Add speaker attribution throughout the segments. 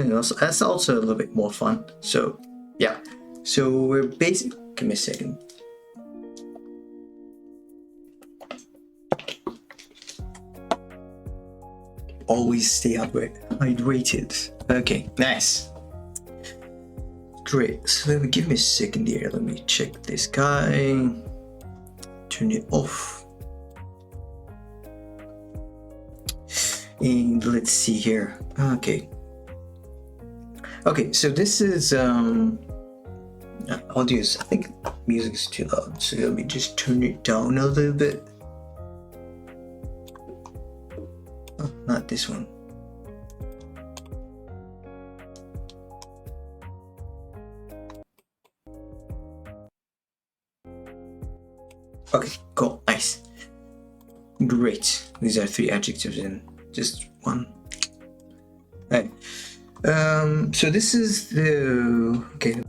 Speaker 1: you know, so that's also a little bit more fun. So yeah, so we're basically, give me a second. Always stay hydrated. Okay, nice. Great. So let me give me a second here. Let me check this guy. Turn it off. And let's see here. Okay. Okay, so this is audio. I think music is too loud. So let me just turn it down a little bit. Oh, not this one. Okay, cool, nice. Great. These are 3 adjectives in just one. Right. So this is the, okay.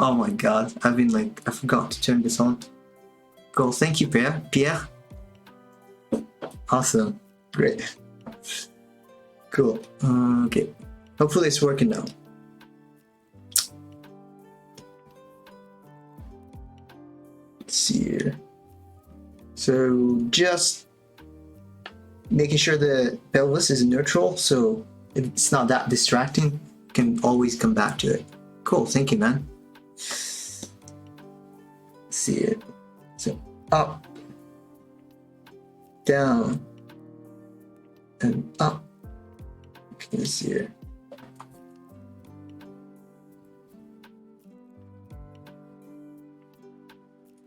Speaker 1: Oh my god, I've been like, I forgot to turn this on. Cool, thank you, Pierre. Awesome, great. Cool, okay. Hopefully it's working now. Let's see here. So just making sure the pelvis is neutral, so it's not that distracting. You can always come back to it. Cool, thank you, man. Let's see it. So up, down, and up. Let's see here.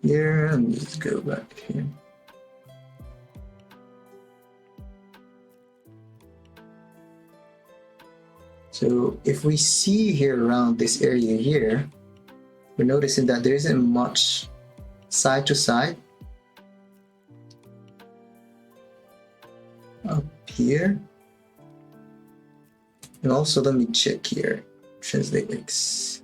Speaker 1: Here, let me just go back here. So if we see here around this area here, we're noticing that there isn't much side to side. Up here. And also let me check here. Translate X.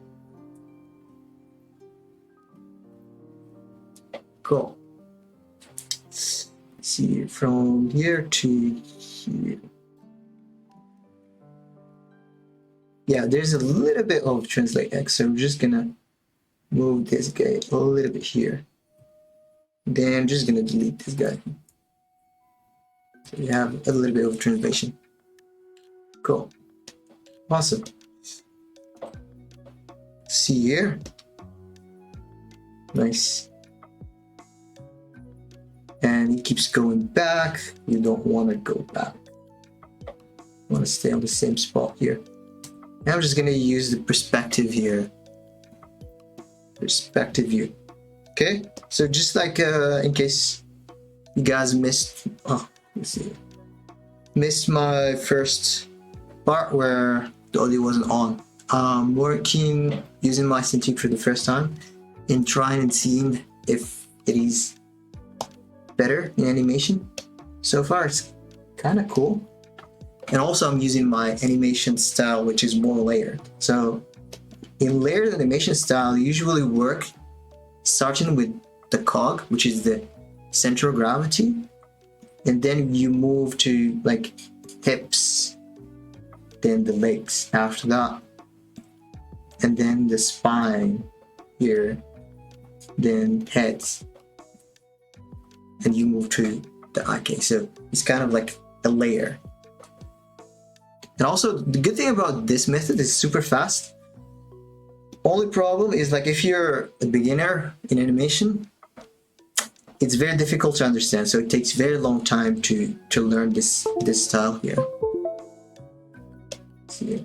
Speaker 1: Cool. Let's see from here to here. Yeah, there's a little bit of translate X, so I'm just gonna move this guy a little bit here. Then I'm just gonna delete this guy. So you have a little bit of translation. Cool. Awesome. See here. Nice. And it keeps going back. You don't want to go back. You want to stay on the same spot here. Now I'm just going to use the perspective here. Perspective view. Okay? So just like in case you guys missed, let's see. Missed my first part where the audio wasn't on. Working using my Cintiq for the first time and trying and seeing if it is better in animation. So far it's kind of cool. And also I'm using my animation style, which is more layered. So in layered animation style, you usually work starting with the cog, which is the center of gravity, and then you move to like hips, then the legs after that, and then the spine here, then heads, and you move to the IK. So it's kind of like a layer. And also the good thing about this method is super fast. Only problem is like if you're a beginner in animation, it's very difficult to understand. So it takes very long time to learn this style here. See.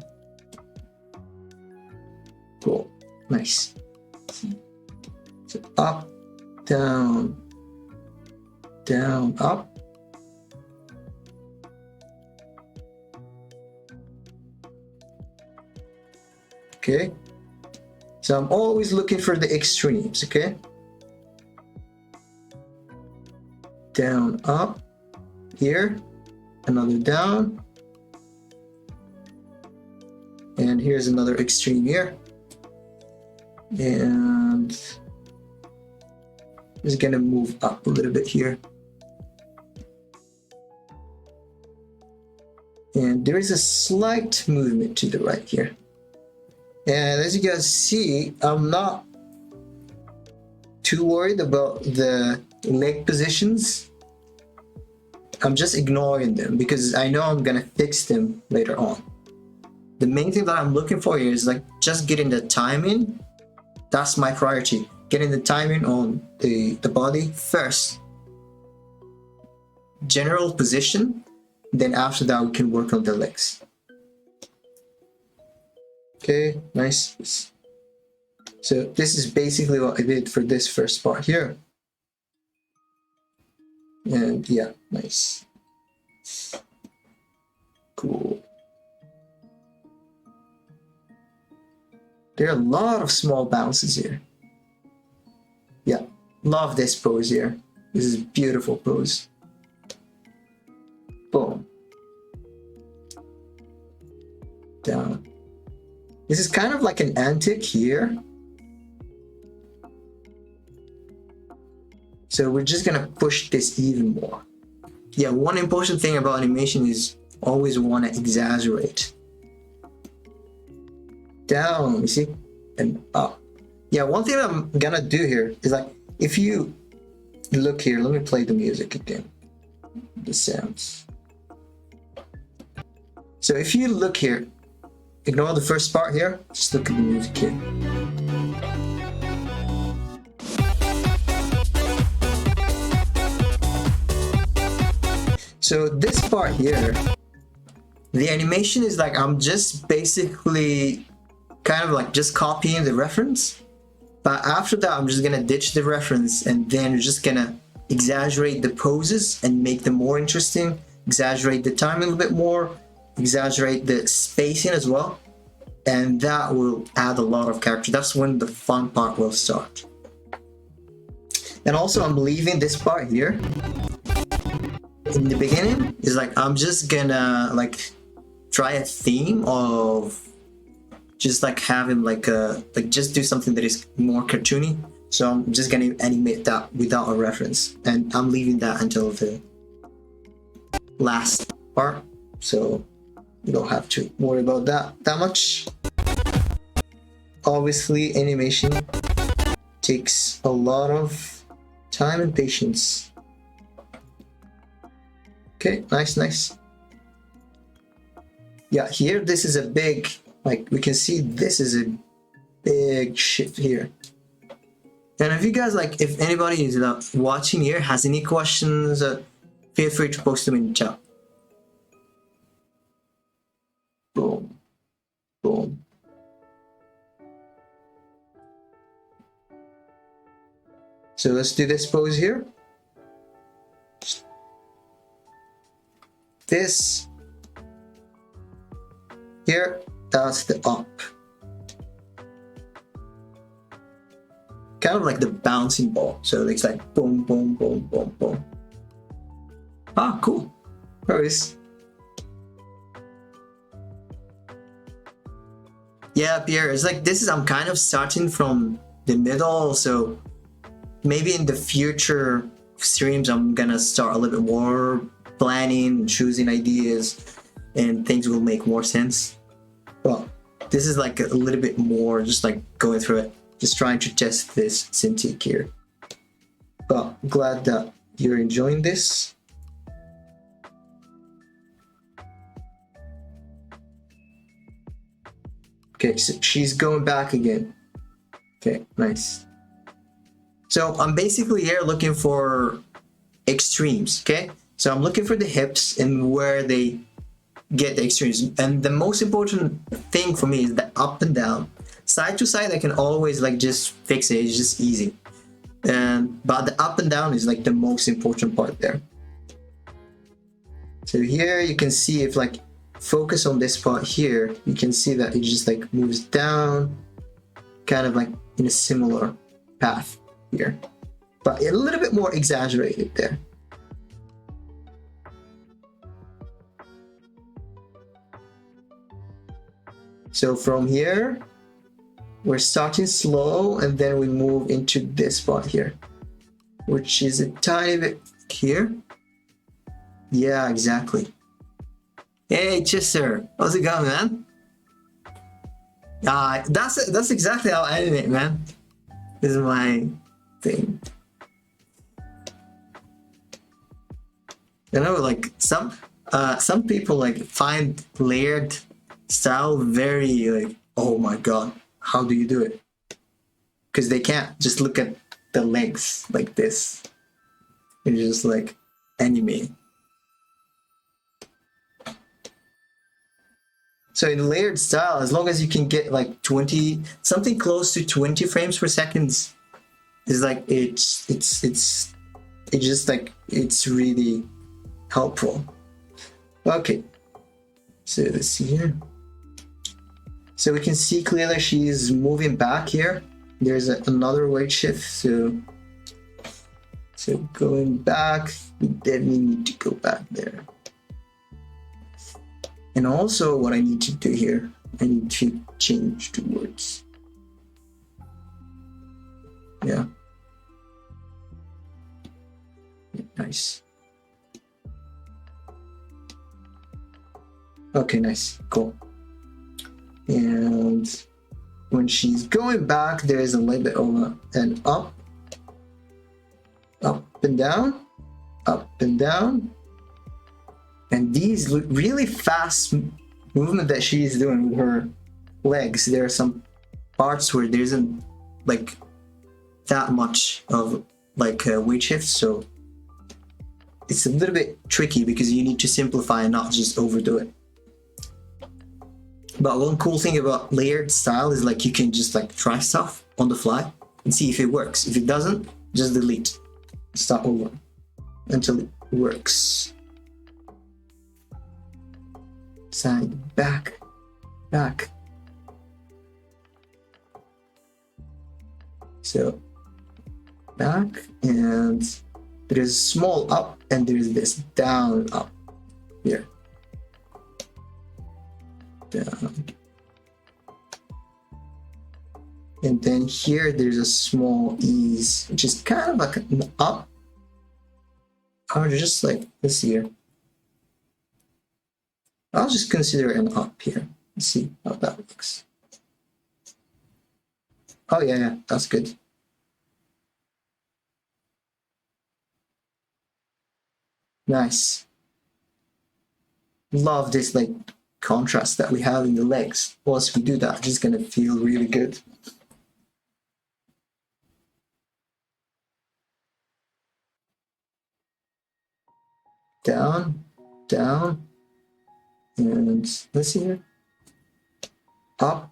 Speaker 1: Cool, nice. So up, down, down, up. Okay. So I'm always looking for the extremes, okay? Down, up, here, another down, and here's another extreme here. And just gonna move up a little bit here. And there is a slight movement to the right here. And as you guys see, I'm not too worried about the leg positions. I'm just ignoring them because I know I'm gonna fix them later on. The main thing that I'm looking for here is like just getting the timing. That's my priority. Getting the timing on the body first. General position. Then after that we can work on the legs. Okay, nice. So this is basically what I did for this first part here. And yeah, nice. Cool. There are a lot of small bounces here. Yeah, love this pose here. This is a beautiful pose. Boom. Down. This is kind of like an antic here. So we're just gonna push this even more. Yeah, one important thing about animation is always want to exaggerate. Down, you see, and up. Yeah, one thing I'm gonna do here is like, if you look here, let me play the music again, the sounds. So if you look here, ignore the first part here, just look at the music here. So this part here, the animation is like, I'm just basically kind of like just copying the reference, but after that I'm just gonna ditch the reference and then we're just gonna exaggerate the poses and make them more interesting, exaggerate the time a little bit more, exaggerate the spacing as well, and that will add a lot of character. That's when the fun part will start. And also I'm leaving this part here in the beginning, is like, I'm just gonna like try a theme of just like having like a, like just do something that is more cartoony. So I'm just gonna animate that without a reference, and I'm leaving that until the last part, so you don't have to worry about that much. Obviously animation takes a lot of time and patience. Okay, nice. Yeah, here this is a big, like we can see this is a big shift here. And if you guys like, if anybody is watching here has any questions, feel free to post them in the chat. Boom. So let's do this pose here. This here, that's the up. Kind of like the bouncing ball. So it's like boom. Ah, cool. There it is. Yeah, Pierre, it's like this is, I'm kind of starting from the middle, so maybe in the future streams I'm gonna start a little bit more planning, choosing ideas, and things will make more sense. Well, this is like a little bit more just like going through it, just trying to test this Cintiq here. But glad that you're enjoying this. Okay, so she's going back again. Okay, nice. So I'm basically here looking for extremes, okay? So I'm looking for the hips and where they get the extremes. And the most important thing for me is the up and down. Side to side, I can always like just fix it, it's just easy. But the up and down is like the most important part there. So here you can see, if like focus on this part here, you can see that it just like moves down, kind of like in a similar path here, but a little bit more exaggerated there. So from here, we're starting slow and then we move into this part here, which is a tiny bit here. Yeah, exactly. Hey, Chester, how's it going, man? That's exactly how I animate, man. This is my thing. You know, like some people like find layered style very like, oh my god, how do you do it? Because they can't just look at the length like this and just like animate. So in layered style, as long as you can get like 20, something close to 20 frames per second, is like it's just like, it's really helpful. Okay, so let's see here. So we can see clearly she's moving back here. There's another weight shift, so going back, we definitely need to go back there. And also what I need to do here, I need to change towards, yeah. Nice. Okay, nice, cool. And when she's going back, there's a little bit of an up and down, up and down. And these really fast movement that she's doing with her legs. There are some parts where there isn't like that much of like weight shift, so it's a little bit tricky because you need to simplify and not just overdo it. But one cool thing about layered style is like you can just like try stuff on the fly and see if it works. If it doesn't, just delete, start over until it works. Side, back, back. So back, and there's a small up and there's this down up here. Down. And then here there's a small ease, which is kind of like an up. Or just like this here. I'll just consider an up here. Let's see how that looks. Oh yeah, that's good. Nice. Love this like contrast that we have in the legs. Once we do that, it's just gonna feel really good. Down, down. And let's see here. Up.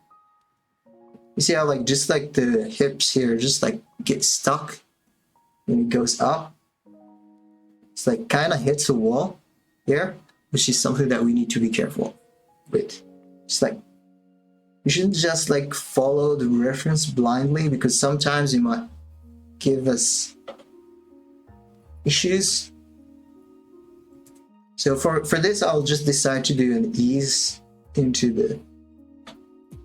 Speaker 1: You see how like just like the hips here just like get stuck when it goes up. It's like kind of hits a wall here, which is something that we need to be careful with. It's like you shouldn't just like follow the reference blindly, because sometimes it might give us issues. So for this, I'll just decide to do an ease into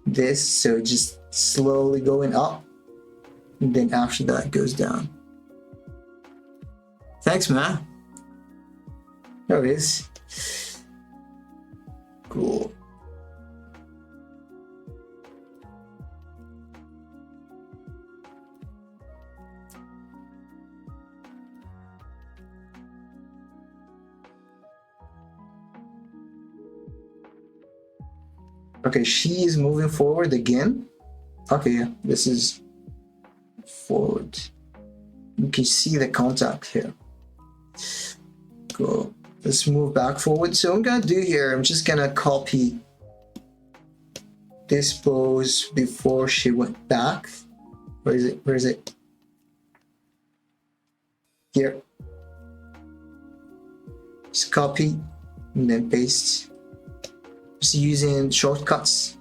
Speaker 1: this, so just slowly going up, and then after that it goes down. Thanks, man. There it is. Cool. Okay, she is moving forward again. Okay, yeah, this is forward. You can see the contact here. Cool. Let's move back forward. So what I'm gonna do here, I'm just gonna copy this pose before she went back. Where is it? Where is it? Here. Just copy and then paste. Just using shortcuts.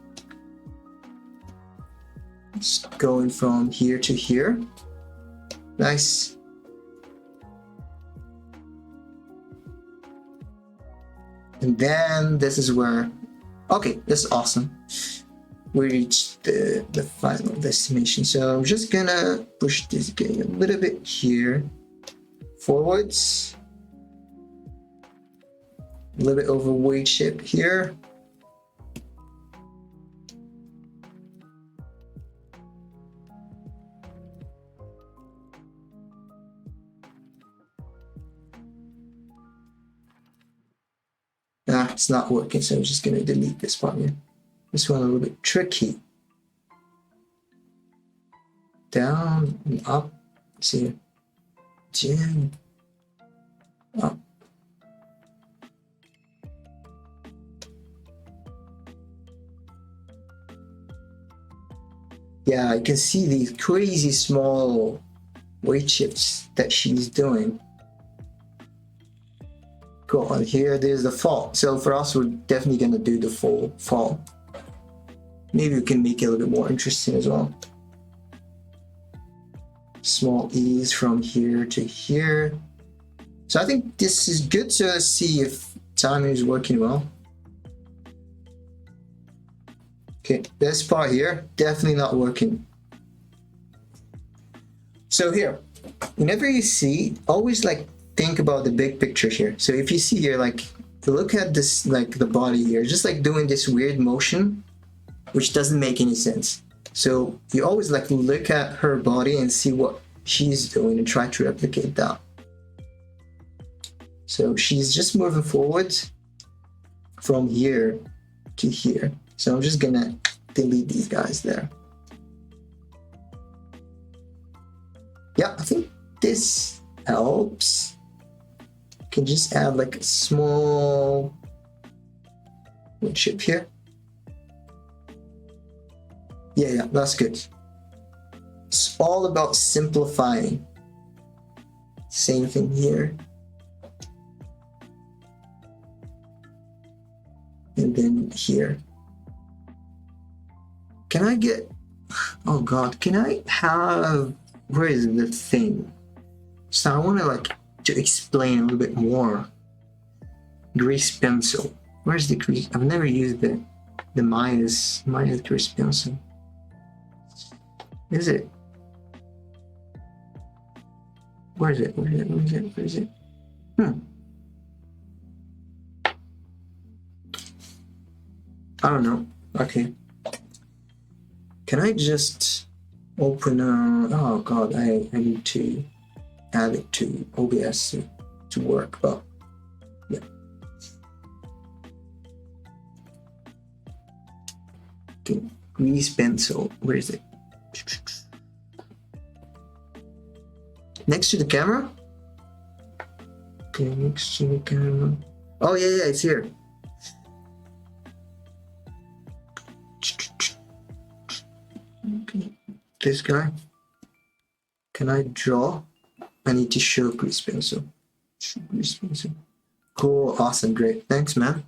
Speaker 1: Just going from here to here. Nice. And then this is where, okay, this is awesome. We reached the final destination. So I'm just gonna push this guy a little bit here, forwards. A little bit over weight shift here. It's not working, so I'm just gonna delete this part here. This one a little bit tricky. Down and up. See, down, up. Yeah, I can see these crazy small weight shifts that she's doing. Cool, and here there's the fall. So for us, we're definitely gonna do the full fall. Maybe we can make it a little bit more interesting as well. Small ease from here to here. So I think this is good. So let's see if timing is working well. Okay, this part here, definitely not working. So here, whenever you see, always like think about the big picture here. So if you see here, like, look at this, like the body here, just like doing this weird motion, which doesn't make any sense. So you always like look at her body and see what she's doing and try to replicate that. So she's just moving forward from here to here. So I'm just gonna delete these guys there. Yeah, I think this helps. You can just add like a small wood chip here. Yeah, that's good. It's all about simplifying. Same thing here. And then here. Can I get, oh God, can I have, where is the thing? So I want to like to explain a little bit more. Grease pencil. Where's the grease? I've never used the minus grease pencil. Is it? Where is it? Where is it? Where is it? Where is it? I don't know. Okay. Can I just open oh God, I need to add it to OBS to work, but yeah. Okay, grease pencil, where is it? Next to the camera? Okay, next to the camera. Oh yeah, it's here. Okay. This guy. Can I draw? I need to show grease pencil. Grease pencil. Cool, awesome, great. Thanks, man.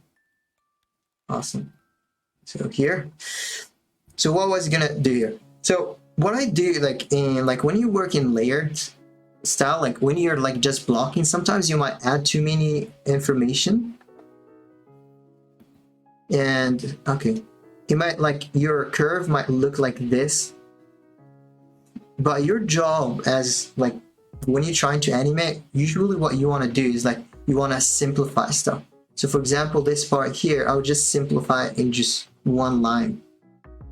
Speaker 1: Awesome. So here. So what was I gonna do here? So what I do, like in when you work in layered style, like when you're like just blocking, sometimes you might add too many information. And okay, it might like your curve might look like this. But your job as like when you're trying to animate, usually what you want to do is like you want to simplify stuff. So for example, this part here, I'll just simplify it in just one line.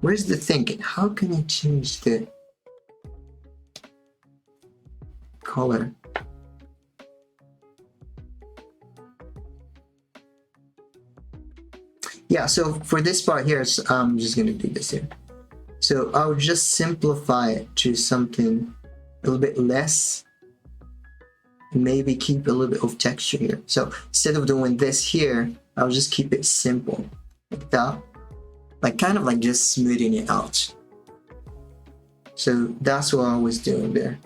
Speaker 1: Where's the thinking? How can I change the color? Yeah, so for this part here, I'm just gonna do this here. So I'll just simplify it to something a little bit less, maybe keep a little bit of texture here. So instead of doing this here, I'll just keep it simple like that, like kind of like just smoothing it out. So that's what I was doing there.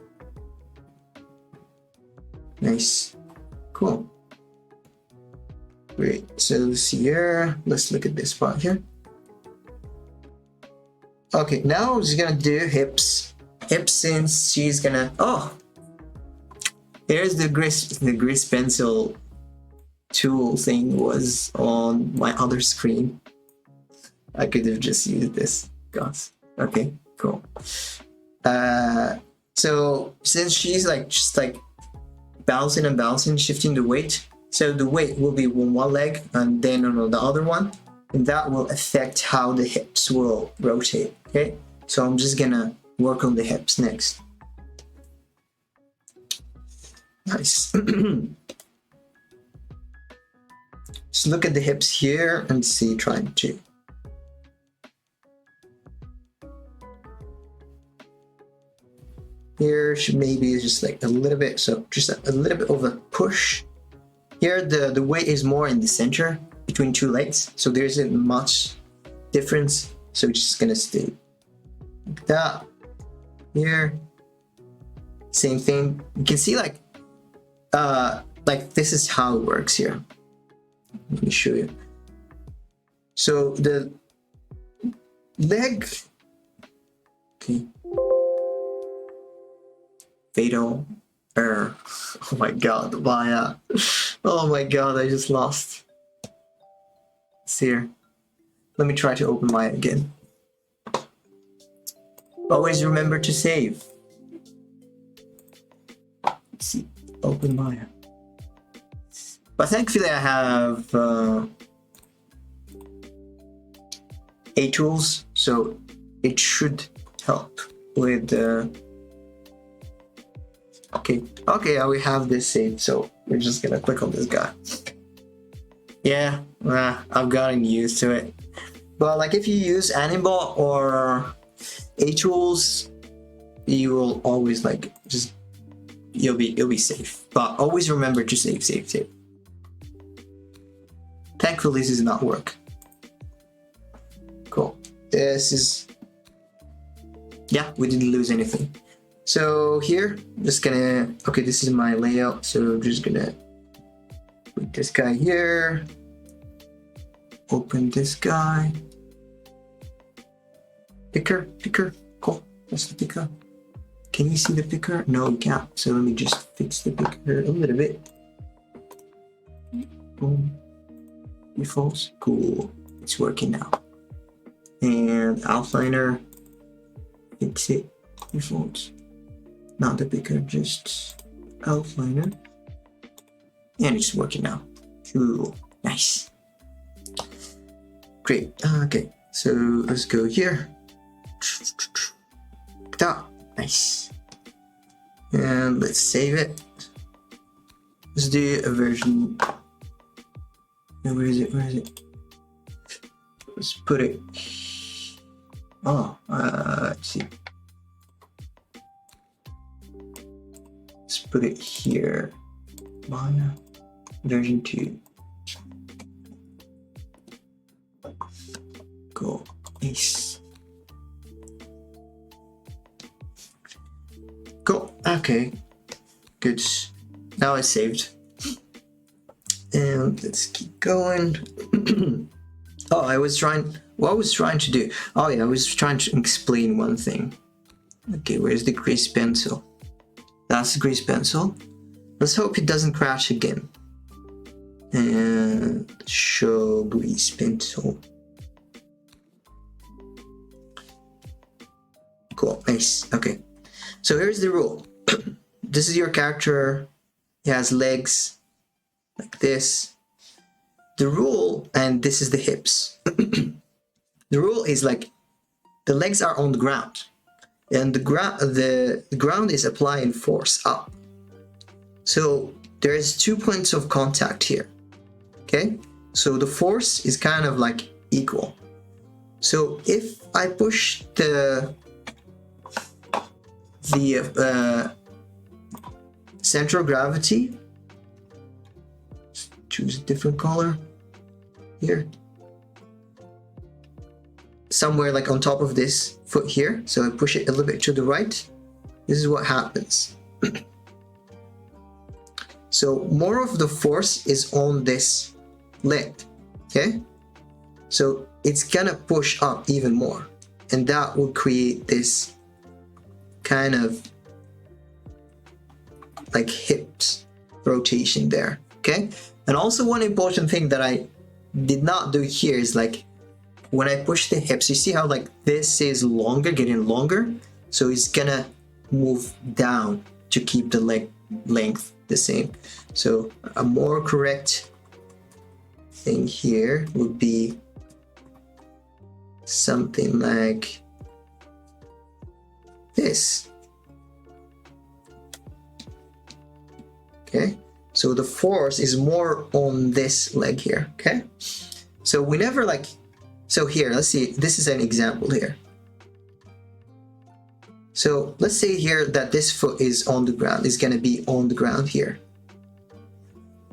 Speaker 1: Nice, cool, great. So here, let's look at this part here. Okay, now I'm just gonna do hips. Hips, since she's gonna, oh, there's the grease pencil tool thing was on my other screen. I could have just used this, guys. Okay, cool. So since she's like just like bouncing and bouncing, shifting the weight, so the weight will be on one leg and then on the other one, and that will affect how the hips will rotate. Okay, so I'm just gonna work on the hips next. Nice. Just look at the hips here and see, trying to. Here should maybe just like a little bit, so just a little bit of a push. Here the weight is more in the center between two legs, so there isn't much difference. So it's just gonna stay like that. Here, same thing. You can see like this is how it works here. Let me show you. So the leg, okay. Fatal error. Oh my god, Maya. Oh my god, I just lost. It's here. Let me try to open Maya again. Always remember to save. Let's see. Open Maya. But thankfully I have A tools, so it should help with okay, we have this saved, so we're just gonna click on this guy. Yeah, I've gotten used to it. But like if you use Animbot or A tools, you will always like just you'll be safe. But always remember to save. Thankfully this does not work. Cool. This is, yeah, we didn't lose anything. So here, just gonna, okay, this is my layout. So I'm just gonna put this guy here. Open this guy. Picker, cool, that's the picker. Can you see the picker? No, you can't. So let me just fix the picker a little bit. Boom. Defaults, cool, it's working now. And outliner, fix it, defaults. Not the picker, just outliner. And it's working now. Cool, nice. Great, okay, so let's go here. Nice. And let's save it. Let's do a version. Where is it? Let's put it. Oh, let's see. Let's put it here. Maya version 2. Cool. Nice. Cool. Okay. Good. Now it's saved. And let's keep going. Oh, what I was trying to do. Oh yeah, I was trying to explain one thing. Okay, where's the grease pencil? That's the grease pencil. Let's hope it doesn't crash again. And show grease pencil. Cool, nice, okay. So here's the rule. This is your character. He has legs like this. The rule, and this is the hips. The rule is like the legs are on the ground, and the ground is applying force up. So there's 2 points of contact here. Okay, so the force is kind of like equal. So if I push the center of gravity, choose a different color here, somewhere like on top of this foot here, so I push it a little bit to the right, this is what happens. So more of the force is on this leg, okay? So it's gonna push up even more, and that will create this kind of like hips rotation there, okay? And also one important thing that I did not do here is like when I push the hips, you see how like this is longer, getting longer, so it's gonna move down to keep the leg length the same. So a more correct thing here would be something like this. Okay, so the force is more on this leg here. Okay, so we never like, so here, let's see, this is an example here. So let's say here that this foot is on the ground, is going to be on the ground here,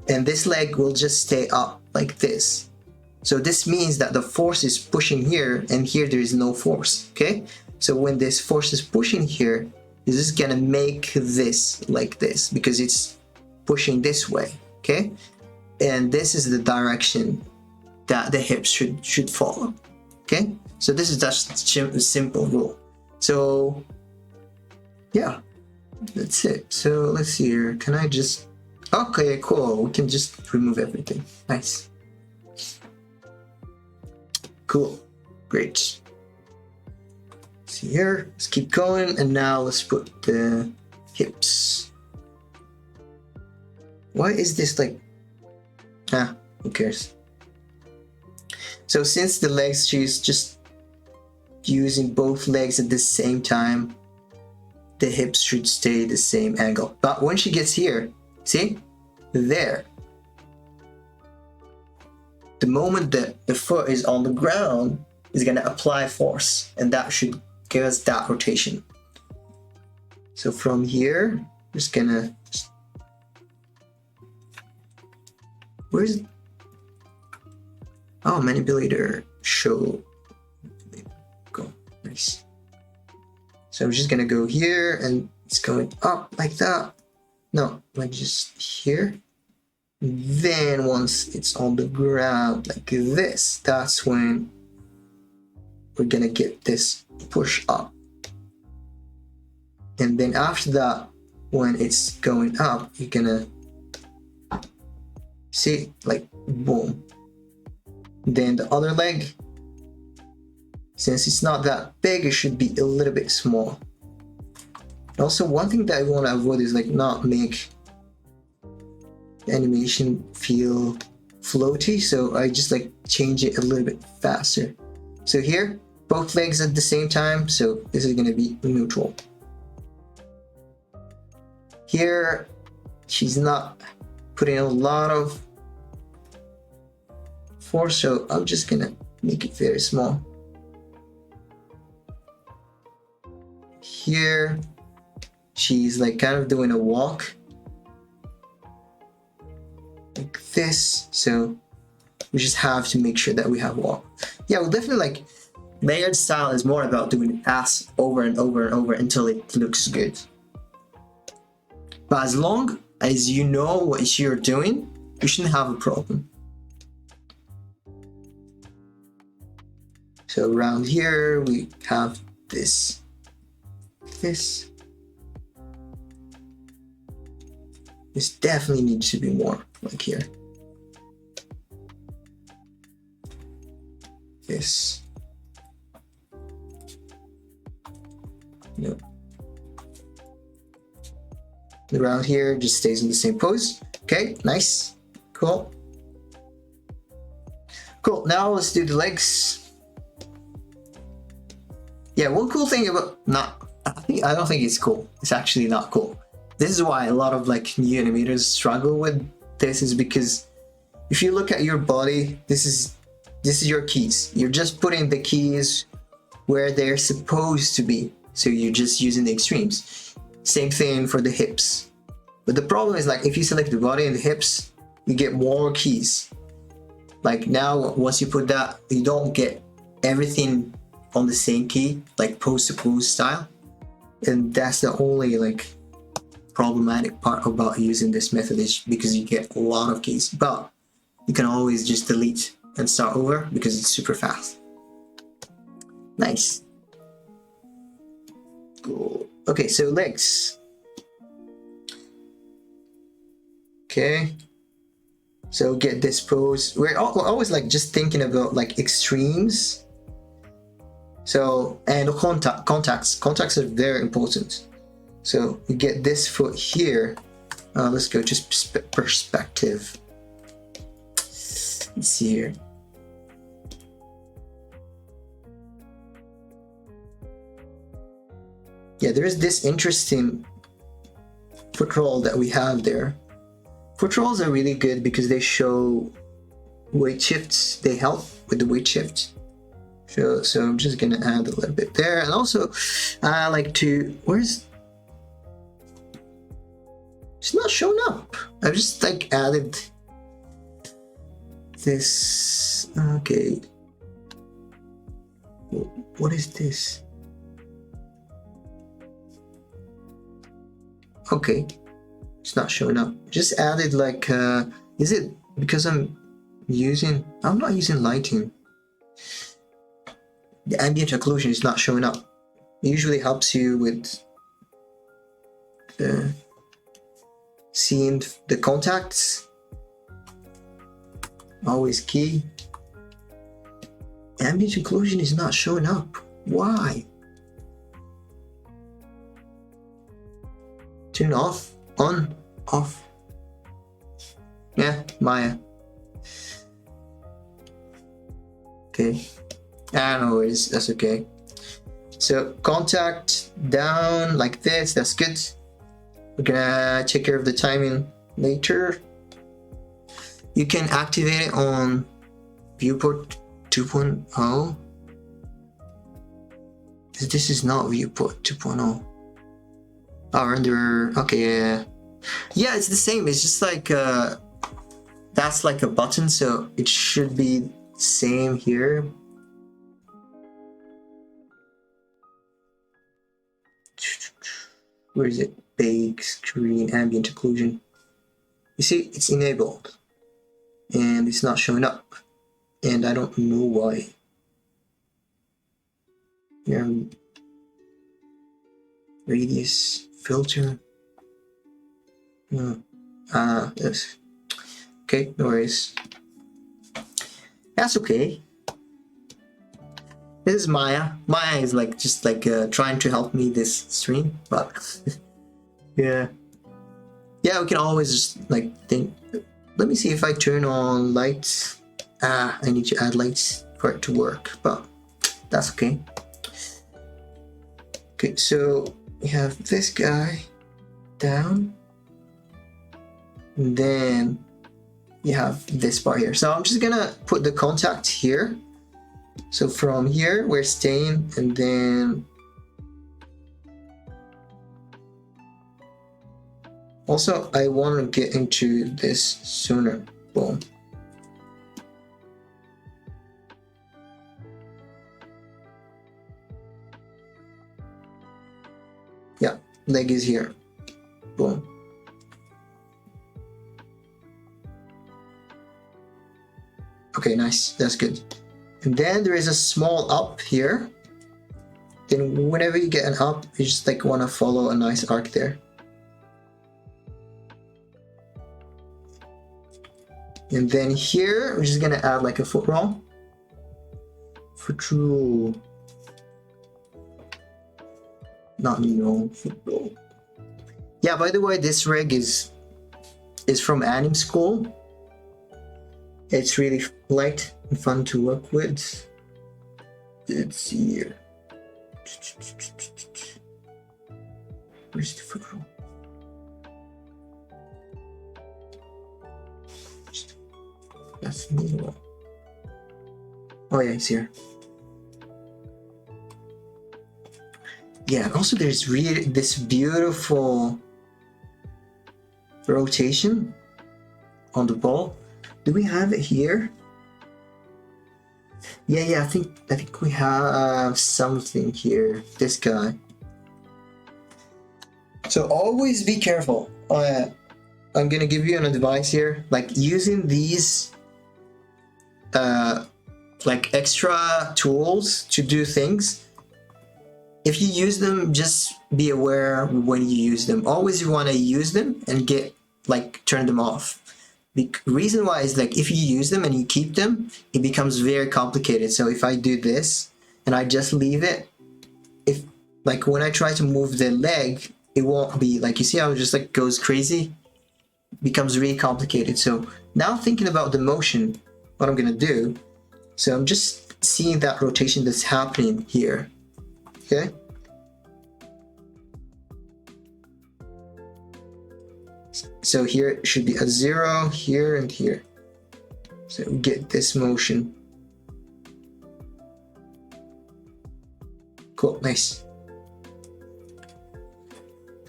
Speaker 1: and this leg will just stay up like this. So this means that the force is pushing here, and here there is no force. Okay, so when this force is pushing here, this is going to make this like this because it's pushing this way. Okay, and this is the direction that the hips should follow. Okay, so this is just a simple rule. So yeah, that's it. So let's see here. Can I just, okay, cool, we can just remove everything. Nice, cool, great. Let's see here, let's keep going, and now let's put the hips. Why is this like cares? So since the legs, she's just using both legs at the same time, the hips should stay the same angle. But when she gets here, see? There. The moment that the foot is on the ground, is going to apply force, and that should give us that rotation. So from here, just gonna, where's, oh, manipulator show, go, nice. So I'm just gonna go here, and it's going up like that. No, like just here. Then once it's on the ground like this, that's when we're gonna get this push up. And then after that, when it's going up, you're gonna see, like, boom. Then the other leg, since it's not that big, it should be a little bit small. Also, one thing that I want to avoid is like not make the animation feel floaty, so I just like change it a little bit faster. So here, both legs at the same time, so this is gonna be neutral. Here, she's not putting a lot of force, so I'm just gonna make it very small. Here, she's like kind of doing a walk like this, so we just have to make sure that we have walk. Yeah, we'll definitely like layered style is more about doing ass over and over and over until it looks good. But as long as you know what you're doing, you shouldn't have a problem. So around here we have this. This definitely needs to be more like here. This. No. Around here just stays in the same pose. Okay, nice, cool. Cool, now let's do the legs. Yeah, one cool thing about, I don't think it's cool. It's actually not cool. This is why a lot of like new animators struggle with this, is because if you look at your body, this is your keys. You're just putting the keys where they're supposed to be. So you're just using the extremes. Same thing for the hips. But the problem is, like, if you select the body and the hips, you get more keys. Like now, once you put that, you don't get everything on the same key, like pose to pose style. And that's the only like problematic part about using this method, is because you get a lot of keys. But you can always just delete and start over because it's super fast. Nice. Cool. Okay, so legs. Okay. So get this pose. We're always like just thinking about like extremes. So, and contacts are very important. So you get this foot here. Let's go just perspective. Let's see here. Yeah, there is this interesting foot roll that we have there. Foot rolls are really good because they show weight shifts. They help with the weight shift. So I'm just gonna add a little bit there. And also I like to, it's not showing up. I've just like added this. Okay. What is this? Okay, it's not showing up. Just added like, is it because I'm not using lighting? The ambient occlusion is not showing up. It usually helps you with seeing the contacts. Always key. Ambient occlusion is not showing up. Why? Turn off, on, off. Yeah, Maya. Okay. No worries, that's okay. So contact down like this, that's good. We're gonna take care of the timing later. You can activate it on viewport 2.0. This is not viewport 2.0. Oh, render, okay, yeah. Yeah, it's the same, it's just like, that's like a button, so it should be same here. Where is it? Bake screen ambient occlusion. You see, it's enabled and it's not showing up, and I don't know why. Here, radius filter. Yes. Okay, no worries. That's okay. This is Maya. Maya is like just like trying to help me this stream, but yeah, we can always just like think. Let me see if I turn on lights. I need to add lights for it to work, but that's okay. Okay, so we have this guy down, and then you have this part here. So I'm just gonna put the contact here. So from here we're staying, and then also I want to get into this sooner. Boom. Yeah, leg is here. Boom. Okay, nice, that's good. And then there is a small up here. Then whenever you get an up, you just like want to follow a nice arc there. And then here, we're just gonna add like a foot roll. Foot roll. Not foot roll. Yeah, by the way, this rig is from Anim School. It's really light and fun to work with. Let's see here. Where's the foot roll? That's the middle one. Oh yeah, it's here. Yeah, and also there's really this beautiful rotation on the ball. Do we have it here? Yeah, I think we have something here. This guy. So always be careful. I'm gonna give you an advice here, like using these like extra tools to do things. If you use them, just be aware when you use them. Always you want to use them and turn them off. The reason why is like if you use them and you keep them, it becomes very complicated. So if I do this and I just leave it, if like when I try to move the leg, it won't be like, you see how it just like goes crazy? It becomes really complicated. So now thinking about the motion, what I'm gonna do, so I'm just seeing that rotation that's happening here. Okay. So here it should be a 0 here and here. So we get this motion. Cool, nice.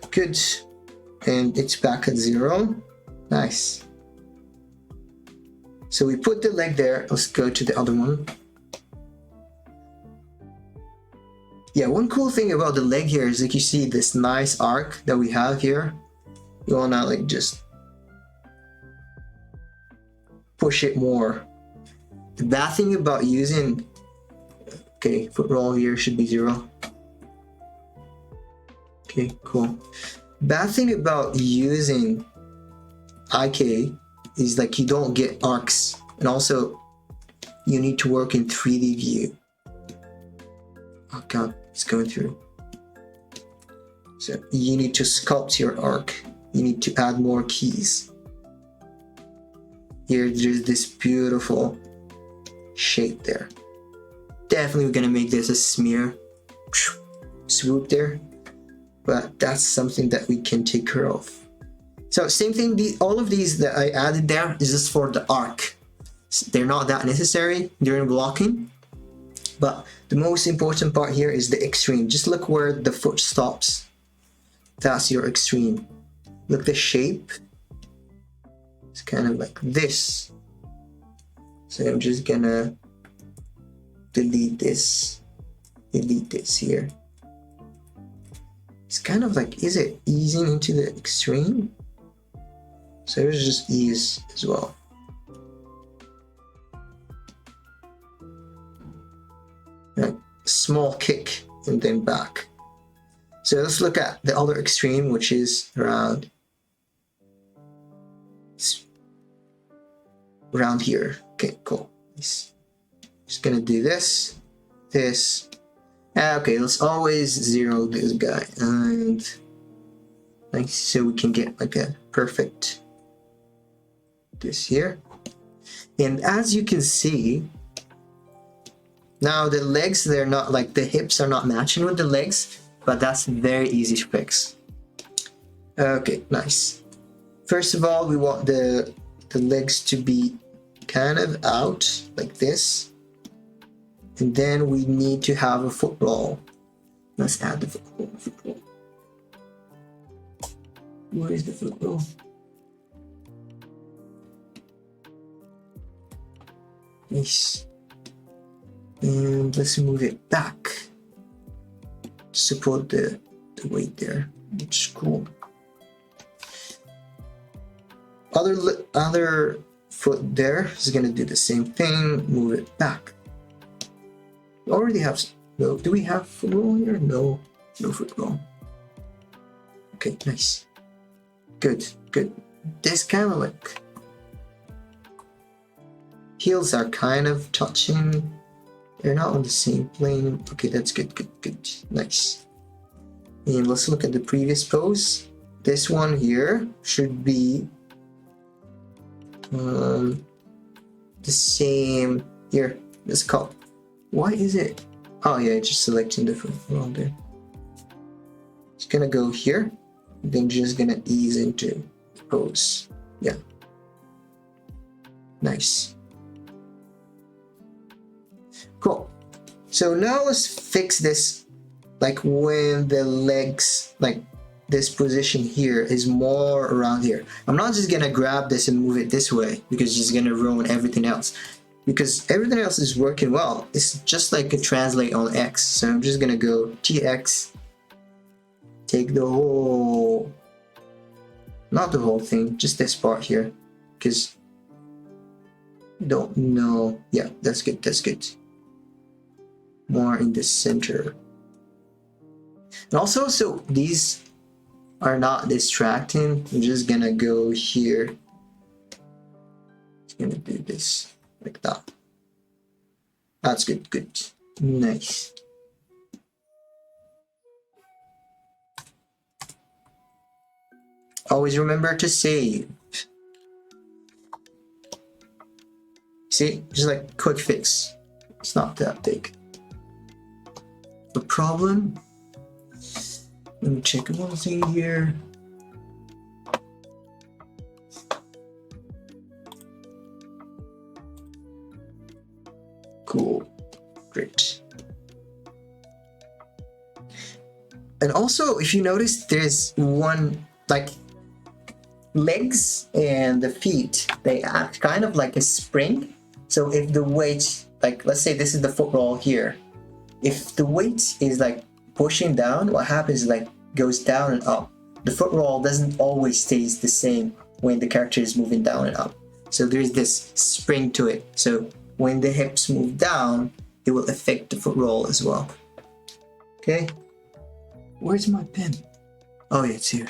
Speaker 1: Good. And it's back at 0. Nice. So we put the leg there. Let's go to the other one. Yeah, one cool thing about the leg here is like you see this nice arc that we have here. You wanna like just push it more. The bad thing about using, okay, foot roll here should be 0. Okay, cool. Bad thing about using IK is like you don't get arcs, and also you need to work in 3D view. Oh god, it's going through. So you need to sculpt your arc. You need to add more keys. Here there's this beautiful shape there. definitely gonna make this a smear swoop there, but that's something that we can take care of. So same thing, all of these that I added there is just for the arc. They're not that necessary during blocking, but the most important part here is the extreme. Just look where the foot stops. That's your extreme. Look, the shape. It's kind of like this. So I'm just gonna delete this here. It's kind of like, is it easing into the extreme? So there's just ease as well. Like small kick and then back. So let's look at the other extreme, which is around here. Okay, cool. Nice. Just gonna do this. Okay, let's always zero this guy, and like so we can get like a perfect this here. And as you can see, now the legs, they're not like, the hips are not matching with the legs, but that's very easy to fix. Okay, nice. First of all, we want the legs to be kind of out like this. And then we need to have a foot roll. Let's add the foot roll. Where is the foot roll? Nice. And let's move it back to support the weight there, which is cool. Other foot there is gonna do the same thing. Move it back. We already have no. Do we have foot roll here? No foot roll. Okay, nice. Good. This kind of like heels are kind of touching. They're not on the same plane. Okay, that's good. Nice. And let's look at the previous pose. This one here should be the same here. Let's call. Why is it? Oh yeah, just selecting the foot roll there. It's gonna go here, then just gonna ease into the pose. Yeah. Nice. Cool. So now let's fix this, like when the legs, like this position here is more around here. I'm not just gonna grab this and move it this way because it's gonna ruin everything else. Because everything else is working well. It's just like a translate on X. So I'm just gonna go TX, take the whole, not the whole thing, just this part here, because don't know. Yeah, that's good. More in the center. And also, so these are not distracting. I'm just gonna go here. Just gonna do this like that. That's good. Nice. Always remember to save. See, just like quick fix. It's not that big. The problem, let me check one thing here. Cool, great. And also, if you notice, there's one, like legs and the feet, they act kind of like a spring. So if the weight, like let's say this is the foot roll here, if the weight is like pushing down, what happens is like goes down and up. The foot roll doesn't always stays the same when the character is moving down and up. So there's this spring to it. So when the hips move down, it will affect the foot roll as well. Okay, where's my pen? Oh yeah, it's here.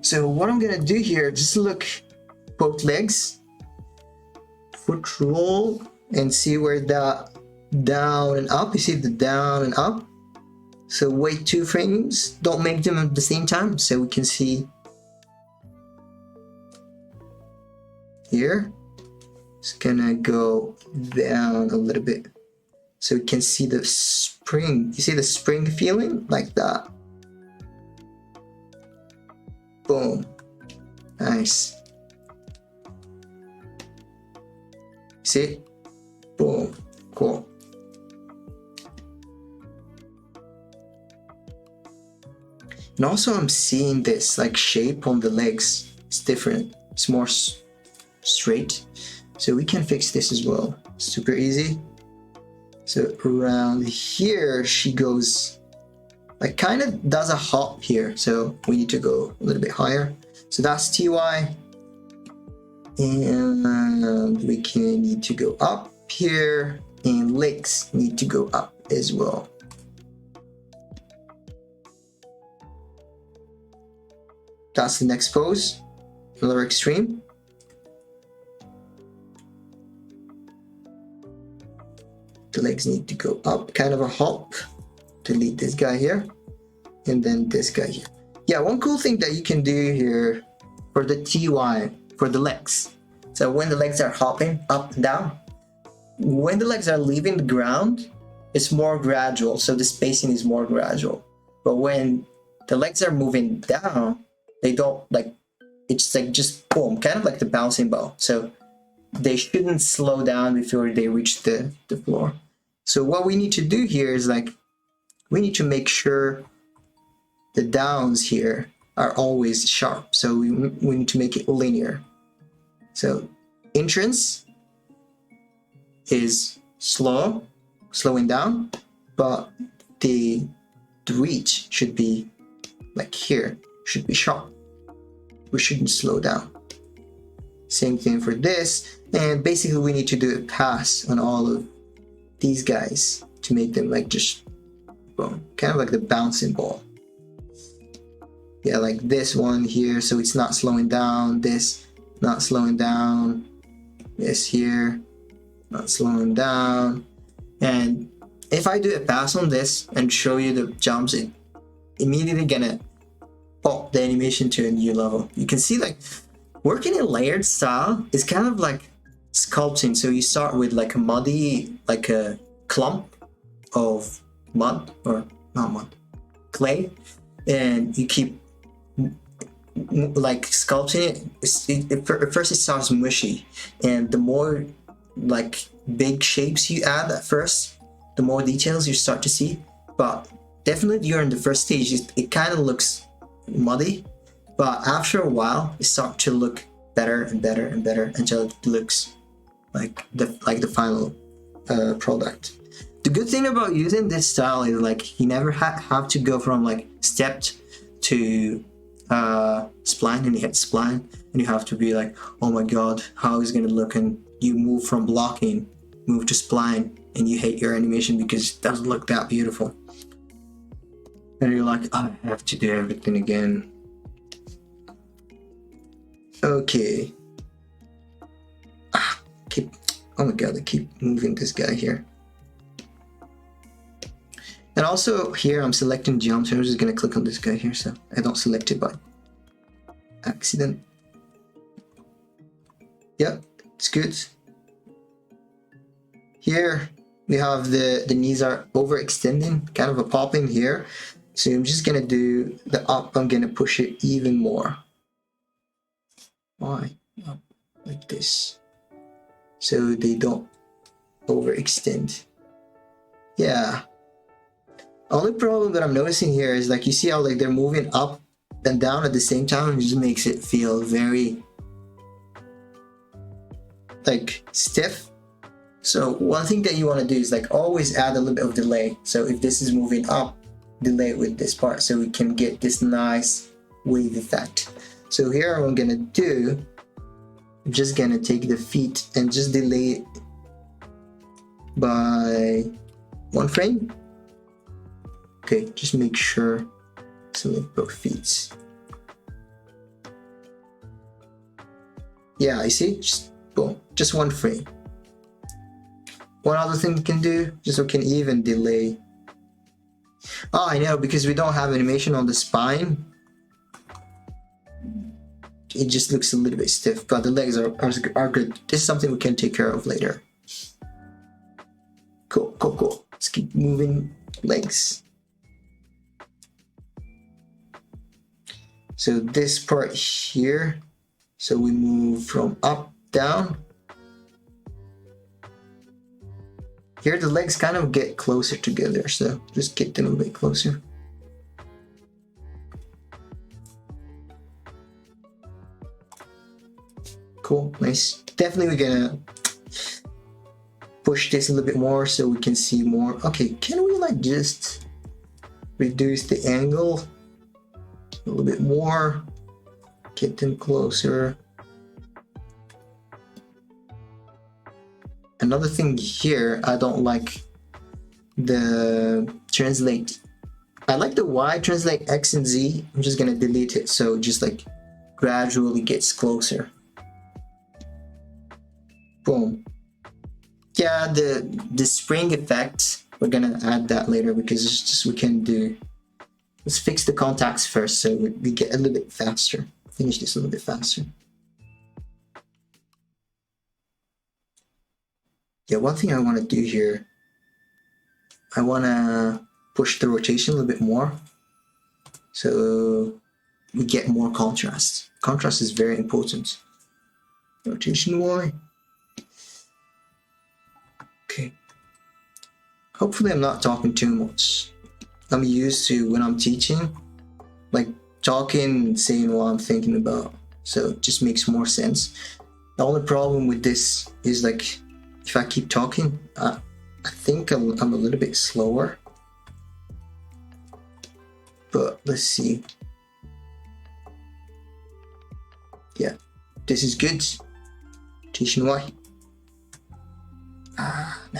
Speaker 1: So what I'm gonna do here, just look both legs, foot roll, and see where the down and up. You see the down and up. So wait 2 frames. Don't make them at the same time, so we can see here. It's gonna go down a little bit so you can see the spring. You see the spring feeling like that? Boom. Nice. See? Boom. Cool. And also I'm seeing this like shape on the legs. It's different. It's more straight. So we can fix this as well. Super easy. So around here, she goes like kind of does a hop here. So we need to go a little bit higher. So that's TY. And we can need to go up here, and legs need to go up as well. That's the next pose, another extreme. The legs need to go up, kind of a hop. Delete this guy here, and then this guy here. Yeah, one cool thing that you can do here for the TY, for the legs. So when the legs are hopping up and down, when the legs are leaving the ground, it's more gradual. So the spacing is more gradual. But when the legs are moving down, they don't like, it's like just boom, kind of like the bouncing ball. So they shouldn't slow down before they reach the floor. So what we need to do here is like, we need to make sure the downs here are always sharp. So we need to make it linear. So entrance is slowing down, but the reach should be like here, should be sharp. We shouldn't slow down. Same thing for this. And basically we need to do a pass on all of these guys to make them like just boom, kind of like the bouncing ball. Yeah, like this one here, so it's not slowing down, this not slowing down, this here not slowing down. And if I do a pass on this and show you the jumps, it immediately gonna pop the animation to a new level. You can see like working in layered style is kind of like sculpting. So you start with like a muddy, like a clump of mud, or not mud, clay, and you keep like sculpting it. At first it starts mushy, and the more like big shapes you add at first, the more details you start to see. But definitely during the first stage, it kind of looks muddy, but after a while it starts to look better and better and better until it looks like the final product. The good thing about using this style is like you never have to go from like stepped to spline, and you hit spline and you have to be like, oh my god, how is it gonna look? And you move from blocking, move to spline, and you hate your animation because it doesn't look that beautiful. And you're like, oh, I have to do everything again. Okay. Oh my god, I keep moving this guy here. And also here I'm selecting jump, so I'm just gonna click on this guy here so I don't select it by accident. Yep, it's good. Here we have the knees are overextending, kind of a popping here. So I'm just gonna do the up, I'm gonna push it even more. Why? Up like this. So they don't overextend. Yeah. Only problem that I'm noticing here is like you see how like they're moving up and down at the same time. It just makes it feel very like stiff. So one thing that you want to do is like always add a little bit of delay. So if this is moving up, delay with this part so we can get this nice wave effect. So here what I'm gonna do, I'm just gonna take the feet and just delay it by 1 frame. Okay, just make sure select both feet. Yeah, you see, just boom, just 1 frame. One other thing you can do, just so we can even delay. Oh, I know, because we don't have animation on the spine. it just looks a little bit stiff, but the legs are good. This is something we can take care of later. Cool. Let's keep moving legs. So this part here, so we move from up, down. Here the legs kind of get closer together, so just get them a bit closer. Cool, nice. Definitely we're gonna push this a little bit more so we can see more. Okay, can we like just reduce the angle a little bit more? Get them closer. Another thing here, I don't like the translate. I like the Y translate X and Z. I'm just gonna delete it so it just like gradually gets closer. Boom. Yeah, the spring effect, we're gonna add that later because it's just we can do. Let's fix the contacts first so we get a little bit faster. Finish this a little bit faster. Yeah, one thing I want to do here, I want to push the rotation a little bit more so we get more contrast. Contrast is very important. Rotation Y. Okay. Hopefully I'm not talking too much. I'm used to when I'm teaching, like talking and saying what I'm thinking about. So it just makes more sense. The only problem with this is like, if I keep talking, I think I'm a little bit slower. But let's see. Yeah, this is good. Rotation Y.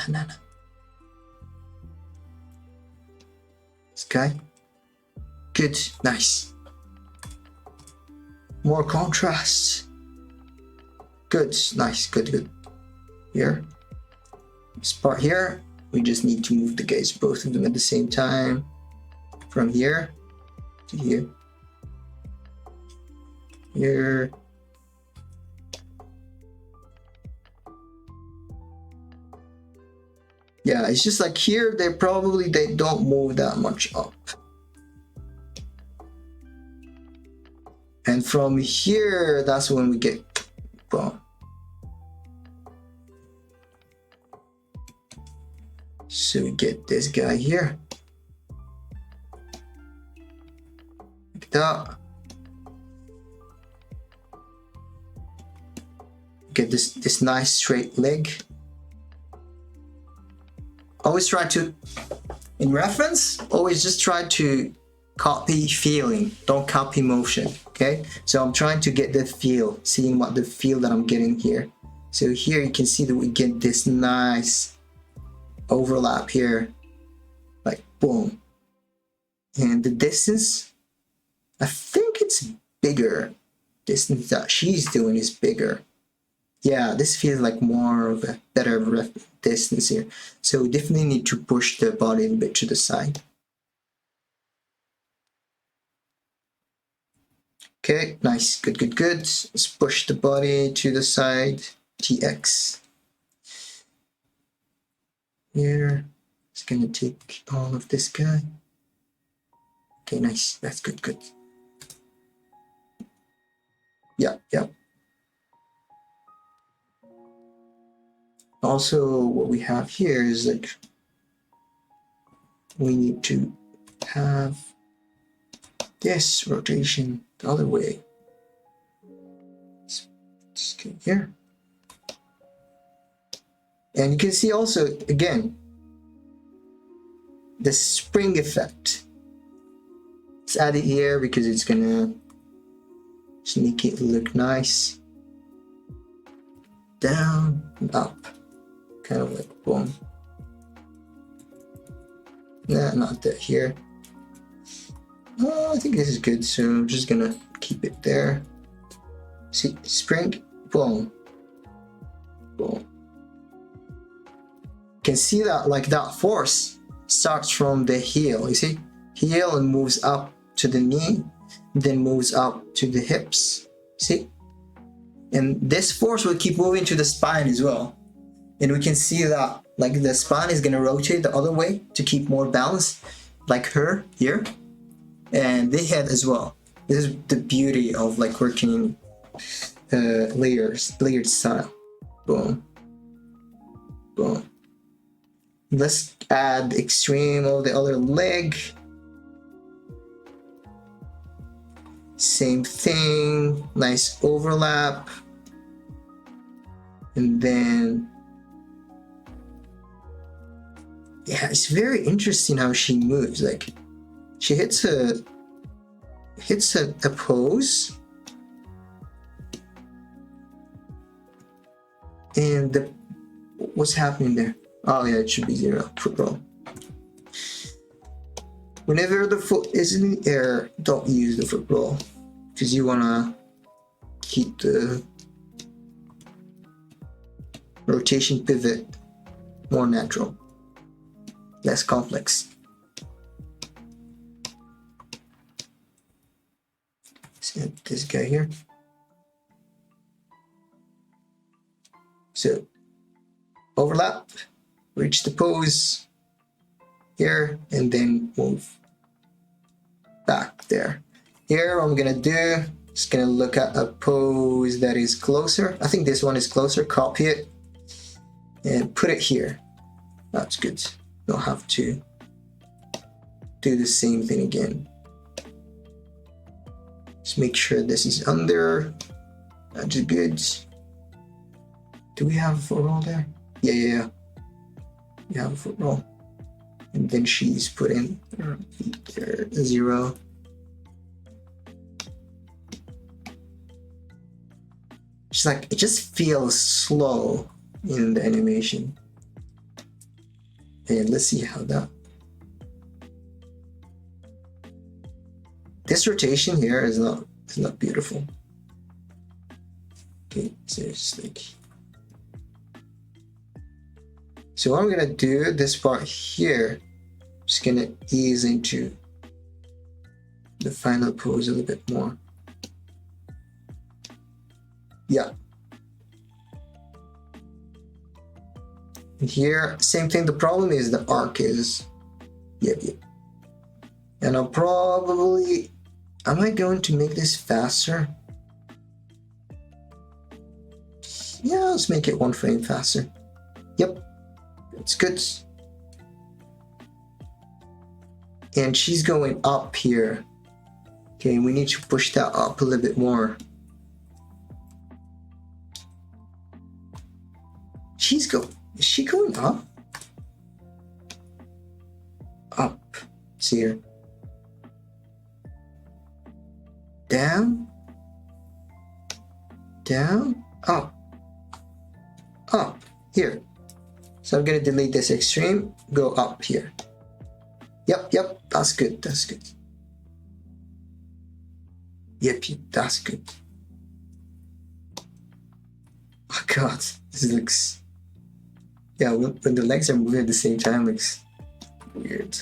Speaker 1: No. This guy. Good, nice. More contrast. Good, nice, good. Here. This part here, we just need to move the guys, both of them at the same time. From here to here. Here. Yeah, it's just like here, they don't move that much up. And from here, that's when we get, well, so we get this guy here. Like that. Get this nice straight leg. Always try to, in reference, always just try to copy feeling, don't copy motion, okay? So I'm trying to get the feel, seeing what the feel that I'm getting here. So here you can see that we get this nice overlap here, like boom. And the distance, I think it's bigger. Distance that she's doing is bigger. Yeah, this feels like more of a better distance here. So we definitely need to push the body a little bit to the side. Okay, nice, good. Let's push the body to the side, TX. Here, it's gonna take all of this guy. Okay, nice, that's good. Yeah. Also, what we have here is like, we need to have this rotation the other way. Let's get here. And you can see also, again, the spring effect. Let's add it here because it's gonna just make it look nice. Down and up. Kind of like boom. Nah, not that here. Oh, I think this is good, so I'm just gonna keep it there. See, spring, boom. You can see that like that force starts from the heel, you see? Heel and moves up to the knee, then moves up to the hips. See? And this force will keep moving to the spine as well. And we can see that like the spine is gonna rotate the other way to keep more balance, like her here. And the head as well. This is the beauty of like working in layered style. Boom. Boom. Let's add extreme of the other leg. Same thing, nice overlap. And then, yeah, it's very interesting how she moves. Like, she hits a pose, and what's happening there? Oh yeah, it should be 0 foot roll. Whenever the foot is in the air, don't use the foot roll because you wanna keep the rotation pivot more natural, less complex. See this guy here. So overlap, reach the pose here, and then move back there. Here, what I'm gonna do, just gonna look at a pose that is closer. I think this one is closer, copy it, and put it here. That's good. Don't have to do the same thing again. Just make sure this is under. That's good. Do we have a foot roll there? Yeah. We have a foot roll. And then she's put in her feet there, 0. She's like, it just feels slow in the animation. And let's see how that. This rotation here is not beautiful. Okay, so it's like. So what I'm gonna do, this part here, just gonna ease into the final pose a little bit more. Yeah. And here, same thing. The problem is the arc is, yep. And I'll probably, am I going to make this faster? Yeah, let's make it 1 frame faster. Yep. It's good. And she's going up here. Okay, we need to push that up a little bit more. Is she going up? Up. See her. Down. Down. Up. Up. Here. So I'm gonna delete this extreme, go up here. Yep, that's good, that's good. Yep, that's good. Oh God, this looks, yeah, when the legs are moving at the same time, looks weird.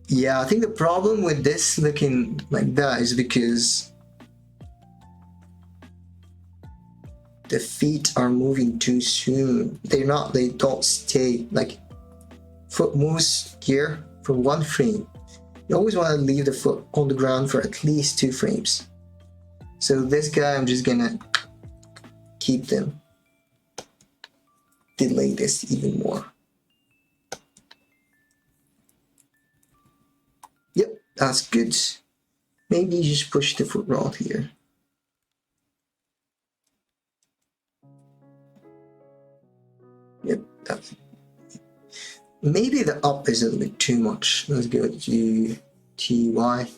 Speaker 1: Yeah, I think the problem with this looking like that is because the feet are moving too soon. They don't stay, like foot moves here for 1 frame. You always want to leave the foot on the ground for at least 2 frames. So this guy, I'm just gonna keep them. Delay this even more. Yep, that's good. Maybe you just push the foot roll here. Yep, that's, maybe the up is a little bit too much. Let's go to TY.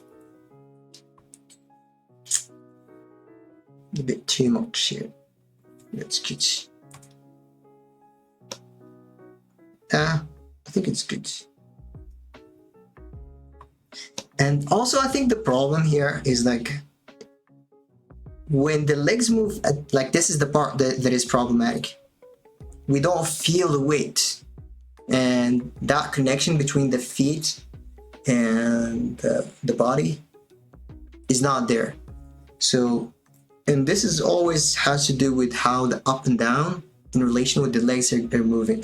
Speaker 1: A bit too much here. That's good. I think it's good. And also I think the problem here is like when the legs move at, like this is the part that is problematic. We don't feel the weight, and that connection between the feet and the body is not there. So, and this is always has to do with how the up and down in relation with the legs are moving,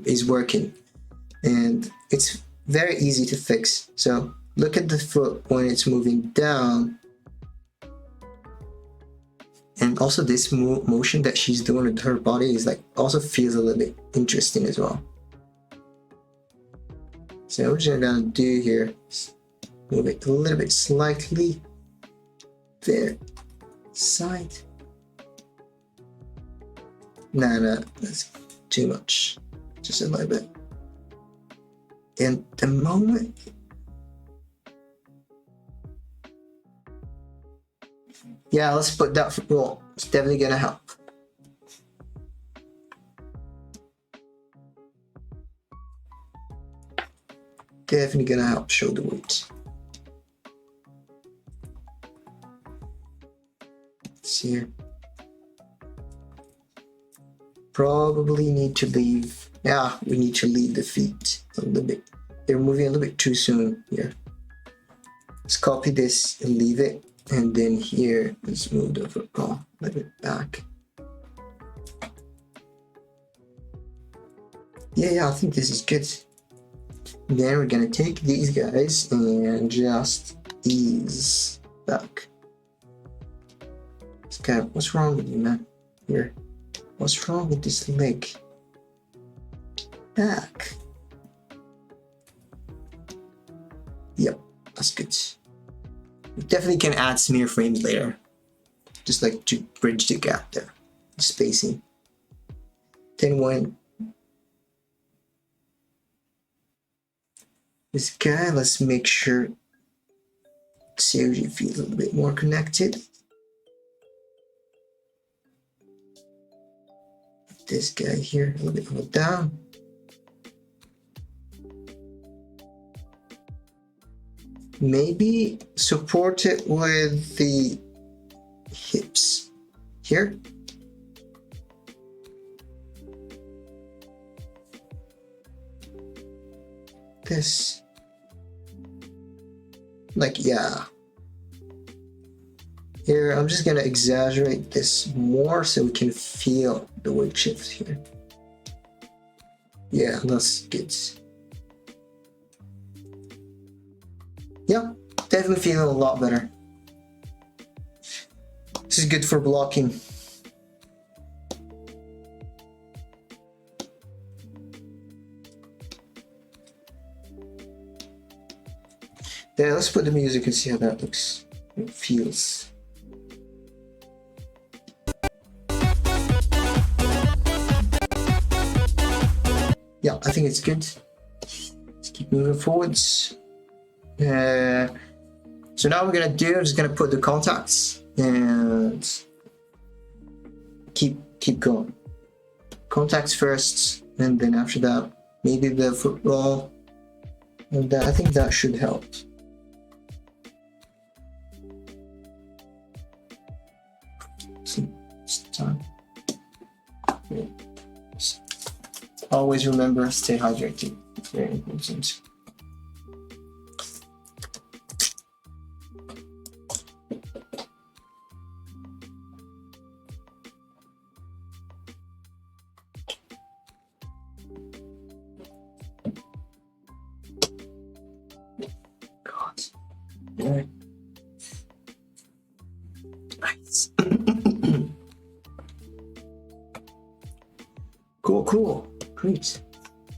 Speaker 1: is working. And it's very easy to fix. So look at the foot when it's moving down. And also this motion that she's doing with her body is like also feels a little bit interesting as well. So what I'm gonna do here is move it a little bit slightly there, side. No, that's too much. Just a little bit. And the moment let's put that for roll. It's definitely gonna help. Definitely gonna help shoulder weight. See here. Probably need to leave. Yeah, we need to leave the feet a little bit. They're moving a little bit too soon here. Let's copy this and leave it. And then here, let's move the football a little bit back. Yeah, I think this is good. Then we're gonna take these guys and just ease back. Okay, what's wrong with you, man? Here. What's wrong with this leg? Back. Yep, that's good. We definitely can add smear frames later. Just like to bridge the gap there. The spacing. Then when this guy, let's make sure Sergi feels a little bit more connected. This guy here, a little bit more down. Maybe support it with the hips here. This. Like, yeah. Here, I'm just gonna exaggerate this more so we can feel the weight shift here. Yeah, that's good. Yeah, definitely feeling a lot better. This is good for blocking. Yeah, let's put the music and see how that looks. It feels. Yeah, I think it's good. Let's keep moving forwards. So now what we're gonna do, I'm just gonna put the contacts and keep going. Contacts first, and then after that, maybe the foot roll. And I think that should help. Time. Always remember, stay hydrated. It's very important. God. Yeah. Nice. Cool. Great.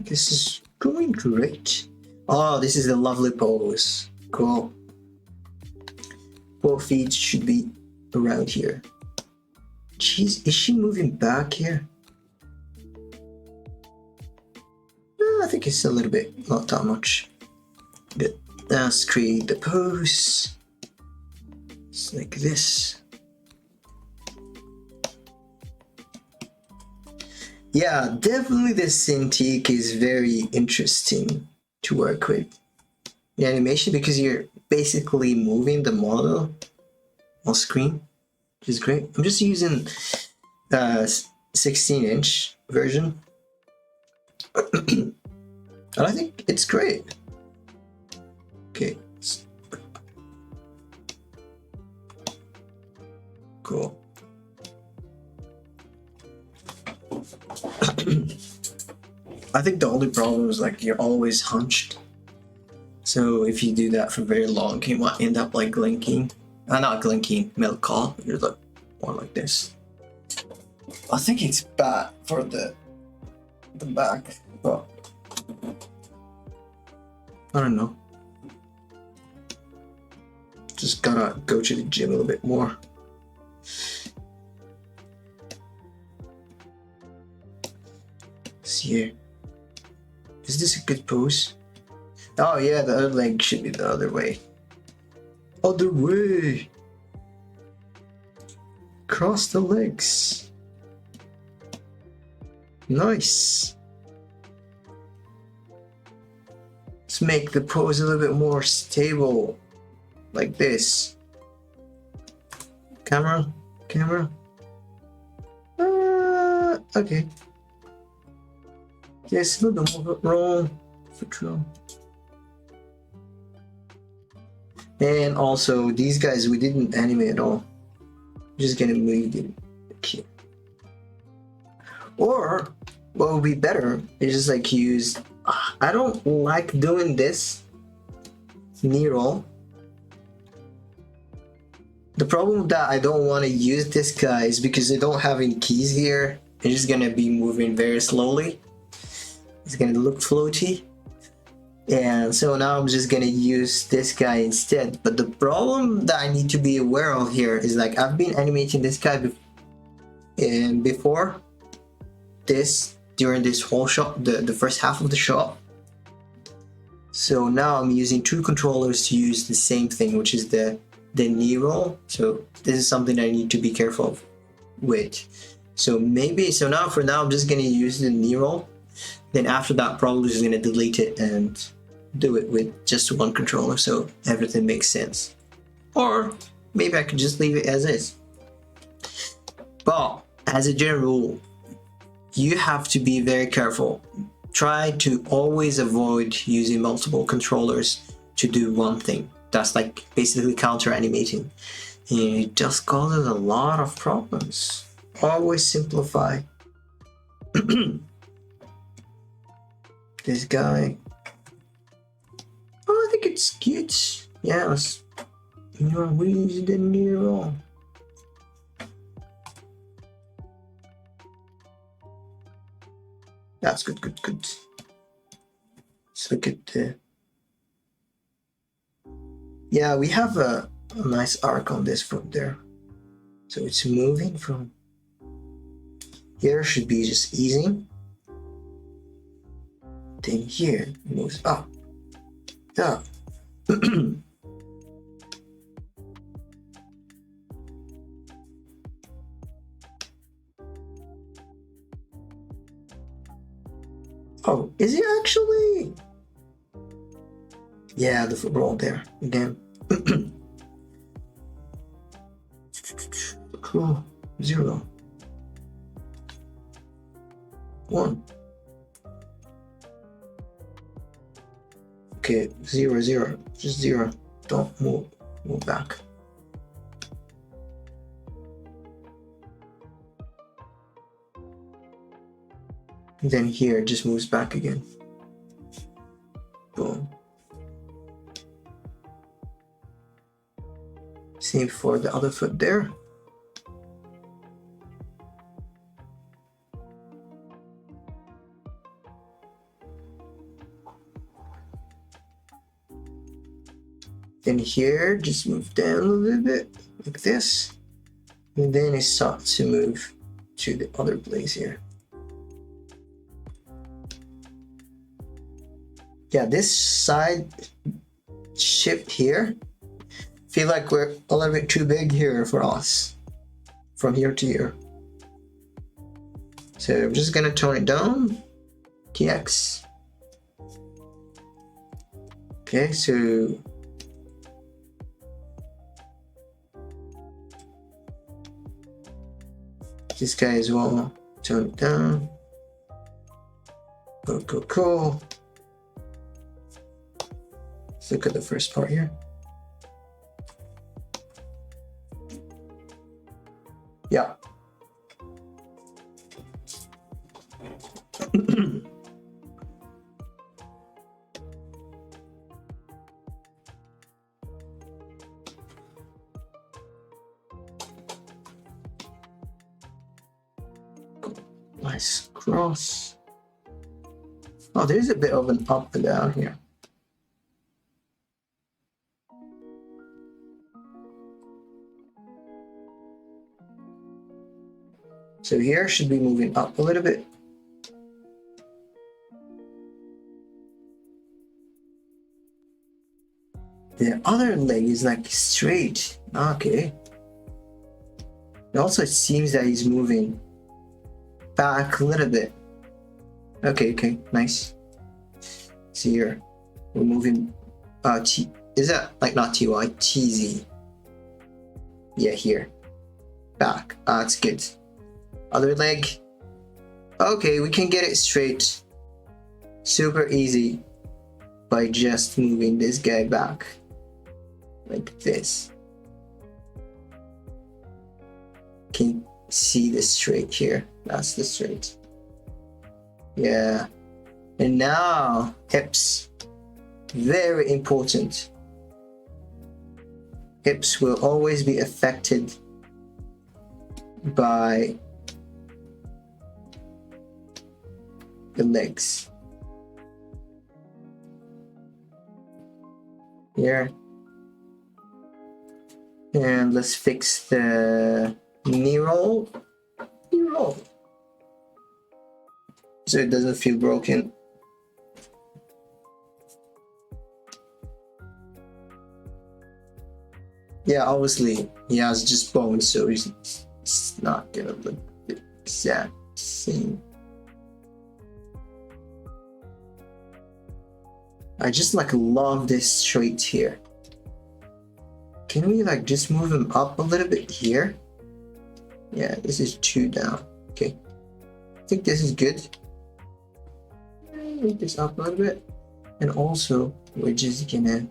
Speaker 1: This is going great. Oh, this is a lovely pose. Cool. Both feet should be around here. Jeez, is she moving back here? No, I think it's a little bit, not that much. But let's create the pose. It's like this. Yeah, definitely the Cintiq is very interesting to work with. The animation, because you're basically moving the model on screen, which is great. I'm just using 16-inch version. And I think it's great. Okay. Cool. I think the only problem is like you're always hunched. So if you do that for very long, you might end up like glinking. Not glinking, milk call. You're like more like this. I think it's bad for the back, but I don't know. Just gotta go to the gym a little bit more. See here. Is this a good pose? Oh yeah, the other leg should be the other way. Other way! Cross the legs. Nice. Let's make the pose a little bit more stable. Like this. Camera. Okay. Yes, no, don't move it wrong. Foot wrong. And also, these guys we didn't animate at all. Just gonna move them here. Or what would be better is just like use. I don't like doing this knee roll. The problem that I don't want to use this guy is because I don't have any keys here. It's just gonna be moving very slowly. It's gonna look floaty. And so now I'm just gonna use this guy instead. But the problem that I need to be aware of here is like I've been animating this guy before this, during this whole shot, the first half of the shot. So now I'm using two controllers to use the same thing, which is the knee roll. So this is something I need to be careful with. So now for now I'm just gonna use the knee roll. Then after that, probably just gonna delete it and do it with just one controller so everything makes sense. Or maybe I could just leave it as is. But as a general rule, you have to be very careful. Try to always avoid using multiple controllers to do one thing. That's like basically counter animating. And it just causes a lot of problems. Always simplify. This guy. Oh, I think it's cute. Yes. Your wheels the knee roll. That's good. Let's look at the. Yeah, we have a nice arc on this foot there. So it's moving from here, should be just easing. Then here it moves up. Up. Oh, is it actually? Yeah, the foot roll there again. Cool. 0. 1. Okay, 0, 0. Just 0. Don't move. Move back. And then here, it just moves back again. Boom. Same for the other foot there. Then here, just move down a little bit, like this. And then it starts to move to the other place here. Yeah, this side shift here, feel like we're a little bit too big here for us, from here to here. So I'm just gonna tone it down, TX. Okay, so this guy as well, tone it down. Cool. Let's look at the first part here. Yeah. Nice cross. Oh, there's a bit of an up and down here. So here should be moving up a little bit. The other leg is like straight. Okay. And also it seems that he's moving back a little bit. Okay, nice. So here we're moving is that like not TY, TZ? Yeah, here. Back. That's good. Other leg. Okay, we can get it straight. Super easy by just moving this guy back. Like this. Can see the straight here. That's the straight. Yeah. And now hips. Very important. Hips will always be affected by the legs. Here. And let's fix the knee roll. Knee roll. So it doesn't feel broken. Yeah, obviously he has just bones, so it's not gonna look the exact same. I just like love this straight here. Can we like just move him up a little bit here? Yeah, this is 2 down. Okay, I think this is good. Move this up a little bit, and also we're just gonna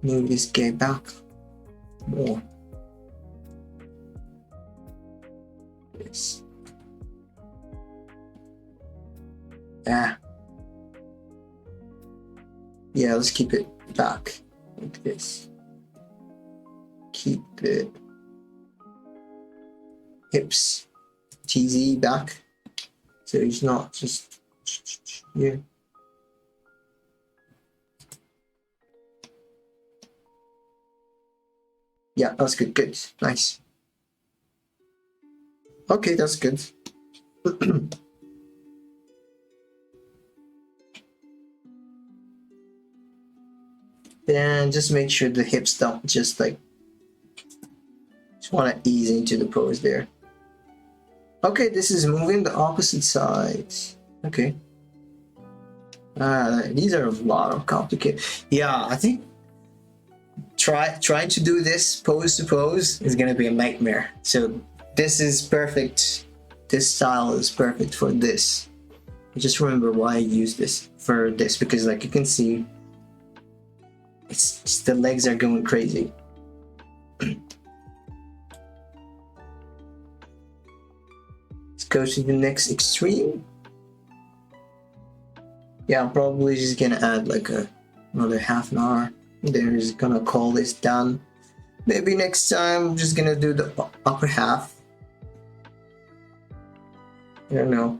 Speaker 1: move this guy back more. Yes. Yeah, let's keep it back like this. Keep the hips TZ back, so it's not just here. Yeah, that's good. Good, nice. Okay, that's good. Then just make sure the hips don't just like. Just want to ease into the pose there. Okay, this is moving the opposite sides. Okay. These are a lot of complicated. Yeah, I think trying to do this pose to pose is gonna be a nightmare. So this is perfect. This style is perfect for this. I just remember why I use this for this, because like you can see, it's just the legs are going crazy. Let's go to the next extreme. Yeah, I'm probably just gonna add like another half an hour. Then just gonna call this done. Maybe next time I'm just gonna do the upper half. I don't know.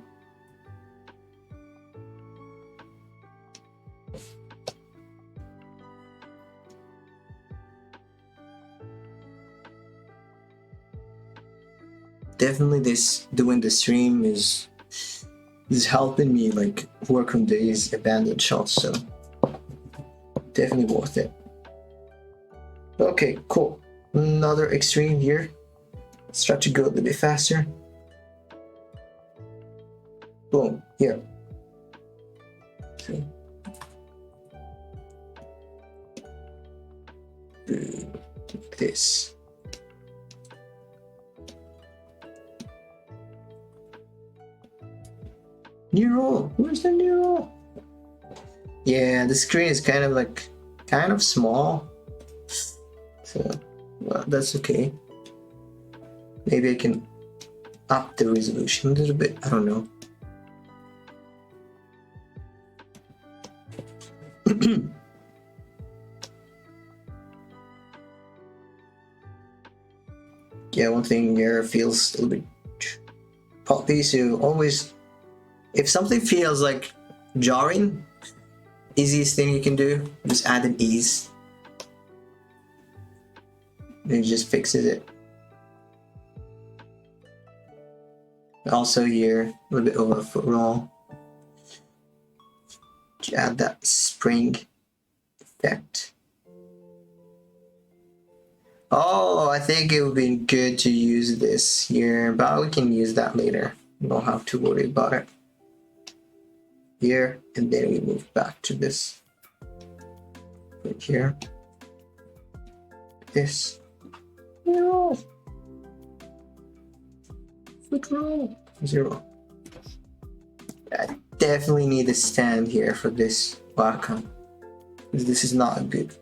Speaker 1: Definitely this doing the stream is helping me like work on these abandoned shots, so definitely worth it. Okay, cool. Another extreme here. Let's try to go a little bit faster. Boom, here. See? Like this. New roll. Where's the new roll? Yeah, the screen is kind of small. So, well, that's okay. Maybe I can up the resolution a little bit. I don't know. Yeah, one thing here feels a little bit poppy, so always, if something feels like jarring, easiest thing you can do, just add an ease. And it just fixes it. Also here, a little bit over a foot roll. To add that spring effect. Oh, I think it would be good to use this here, but we can use that later. We don't have to worry about it. Here, and then we move back to this. Right here. This. No. Foot roll. 0. I definitely need a stand here for this wacom, because this is not a good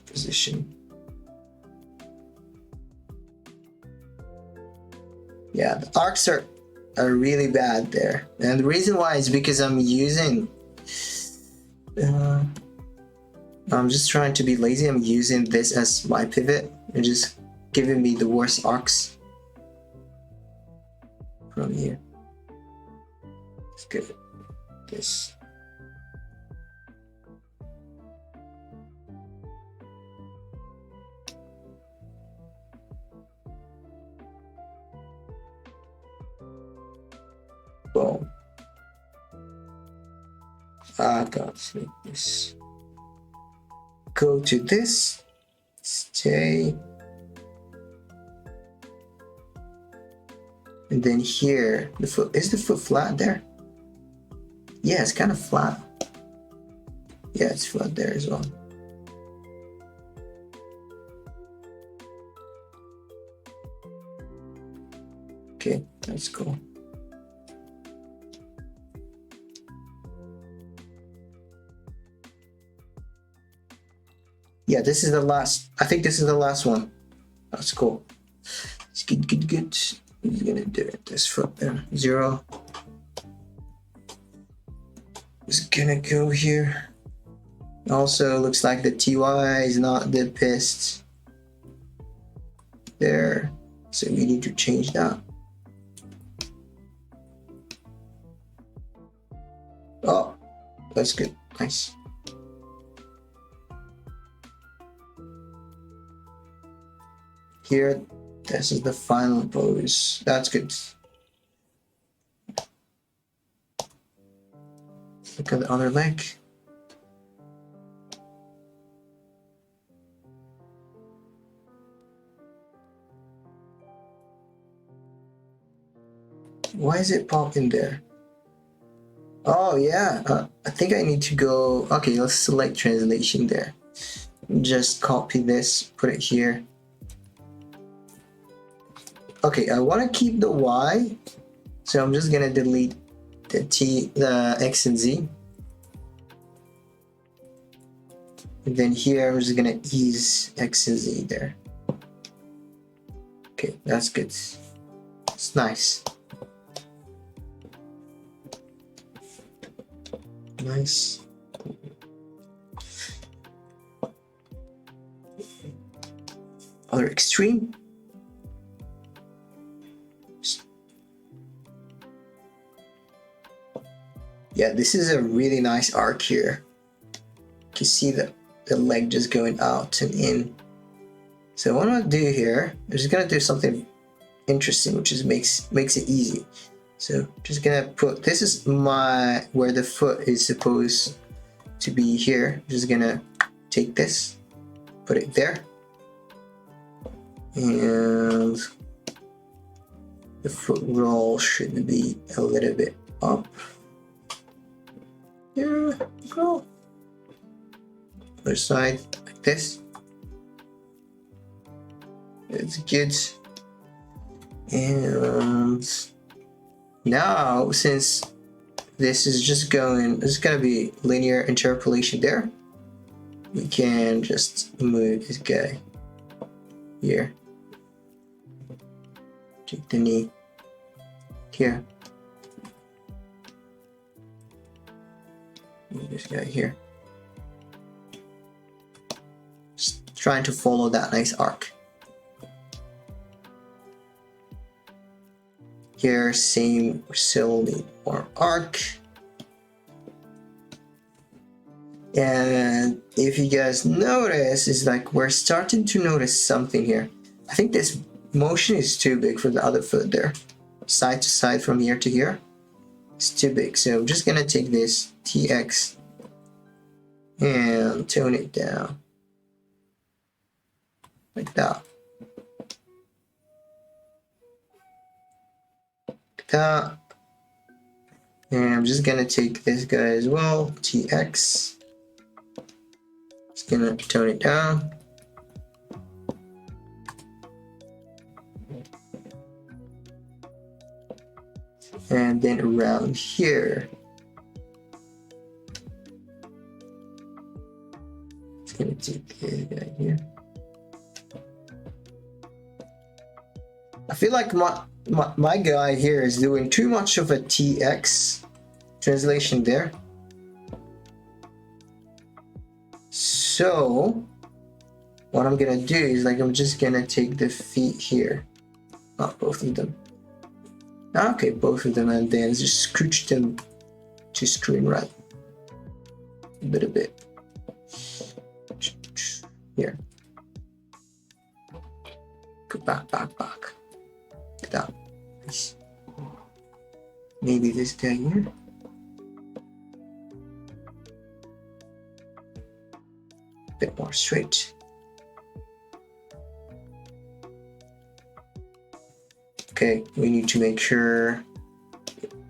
Speaker 1: position. Yeah, the arcs are really bad there, and the reason why is because I'm using I'm just trying to be lazy. I'm using this as my pivot and just giving me the worst arcs from here. It's good. This. Boom. I got this. Go to this. Stay. And then here, the foot, is the foot flat there? Yeah, it's kind of flat. Yeah, it's flat there as well. Okay, that's cool. Yeah, this is the last. I think this is the last one. That's cool. It's good, good, good. He's gonna do it. This foot there. 0. It's gonna go here. Also, looks like the TY is not the pissed there, so we need to change that. Oh, that's good. Nice. Here, this is the final pose. That's good. Look at the other leg. Why is it popping there? Oh yeah, I think I need to go. Okay, let's select translation there. Just copy this, put it here. Okay, I want to keep the Y, so I'm just gonna delete the T, the X and Z. And then here I'm just gonna ease X and Z there. Okay, that's good. It's nice. Nice. Other extreme. Yeah, this is a really nice arc here. You can see the leg just going out and in. So what I'm gonna do here, I'm just gonna do something interesting, which is makes it easy. So just gonna put, this is where the foot is supposed to be here. Just gonna take this, put it there, and the foot roll should be a little bit up. Here we go. Other side, like this. It's good. And now, since this is just going, it's gonna be linear interpolation there, we can just move this guy here. take the knee here. This guy here. Just trying to follow that nice arc. Here, same, we still need more arc. And if you guys notice, it's like we're starting to notice something here. I think this motion is too big for the other foot there. Side to side from here to here. It's too big. So I'm just gonna take this TX and tone it down. Like that. Like that. And I'm just gonna take this guy as well, TX. Just gonna tone it down. And then around here, just gonna take this guy here. I feel like my guy here is doing too much of a TX translation there. So what I'm gonna do is like I'm just gonna take the feet here, not both of them. Okay, both of them, and then just scooch them to screen right. A bit. Here. Go back. Like that. Nice. Maybe this guy here. A bit more straight. Okay, we need to make sure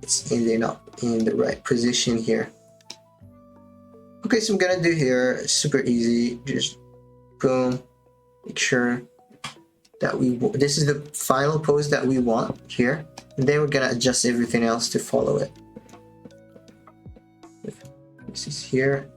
Speaker 1: it's ending up in the right position here. Okay, so I'm gonna do here, super easy, just boom, make sure that this is the final pose that we want here, and then we're gonna adjust everything else to follow it. This is here.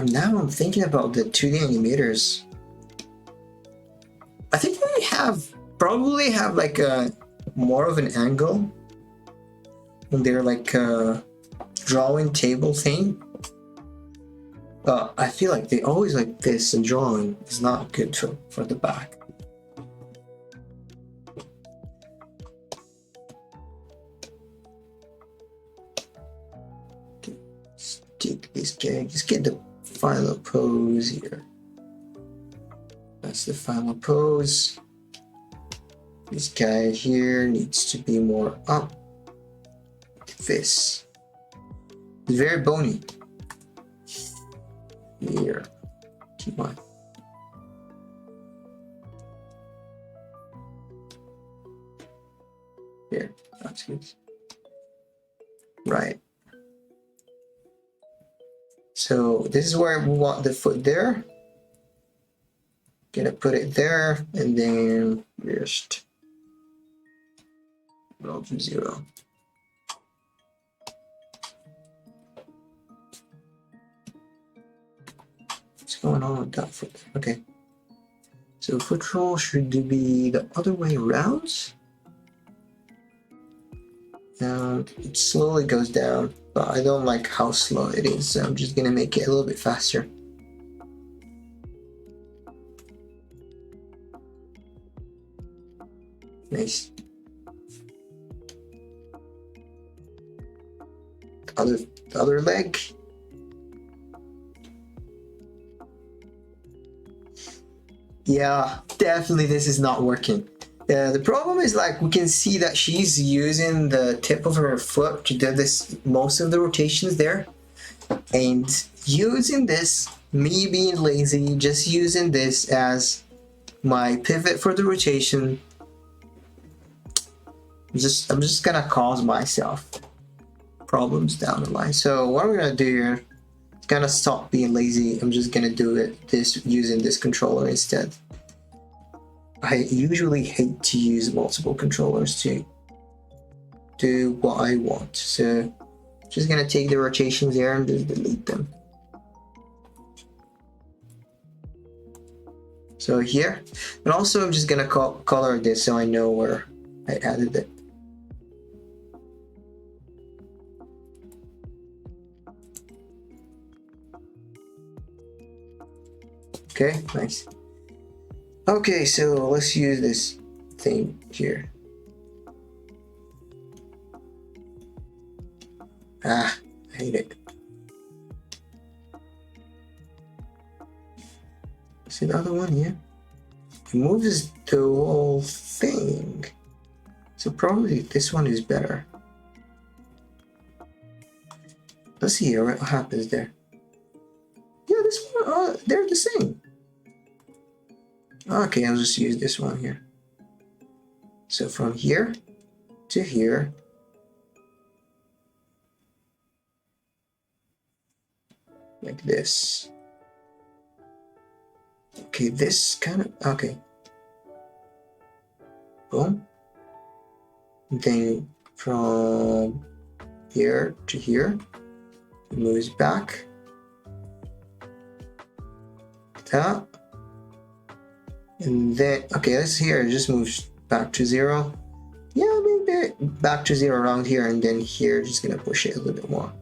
Speaker 1: Now I'm thinking about the 2D animators. I think they probably have like a more of an angle when they're like a drawing table thing. I feel like they always like this, and drawing is not good for the back. Okay, let's take this guy, just get the final pose here. That's the final pose. This guy here needs to be more up. This. It's very bony. Here. Come on. Here. That's good. Right. So this is where we want the foot there. Gonna put it there, and then just roll to 0. What's going on with that foot? Okay. So foot roll should be the other way around. And it slowly goes down, but I don't like how slow it is, so I'm just gonna make it a little bit faster. Nice. The other leg. Yeah, definitely this is not working. The problem is like we can see that she's using the tip of her foot to do this most of the rotations there, and using this, me being lazy, just using this as my pivot for the rotation. I'm just gonna cause myself problems down the line. So what I'm gonna do here, gonna stop being lazy. I'm just gonna do it using this controller instead. I usually hate to use multiple controllers to do what I want. So just gonna take the rotations there and just delete them. So here, and also I'm just gonna color this so I know where I added it. Okay, nice. Okay, so let's use this thing here. Ah, I hate it. See the other one here? It moves the whole thing. So probably this one is better. Let's see here what happens there. Yeah, this one, they're the same. Okay, I'll just use this one here. So from here to here. Like this. Okay, this kind of, okay. Boom. Then from here to here, it moves back. That. And then, okay, this here just moves back to 0. Yeah, maybe back to 0 around here, and then here, just gonna push it a little bit more.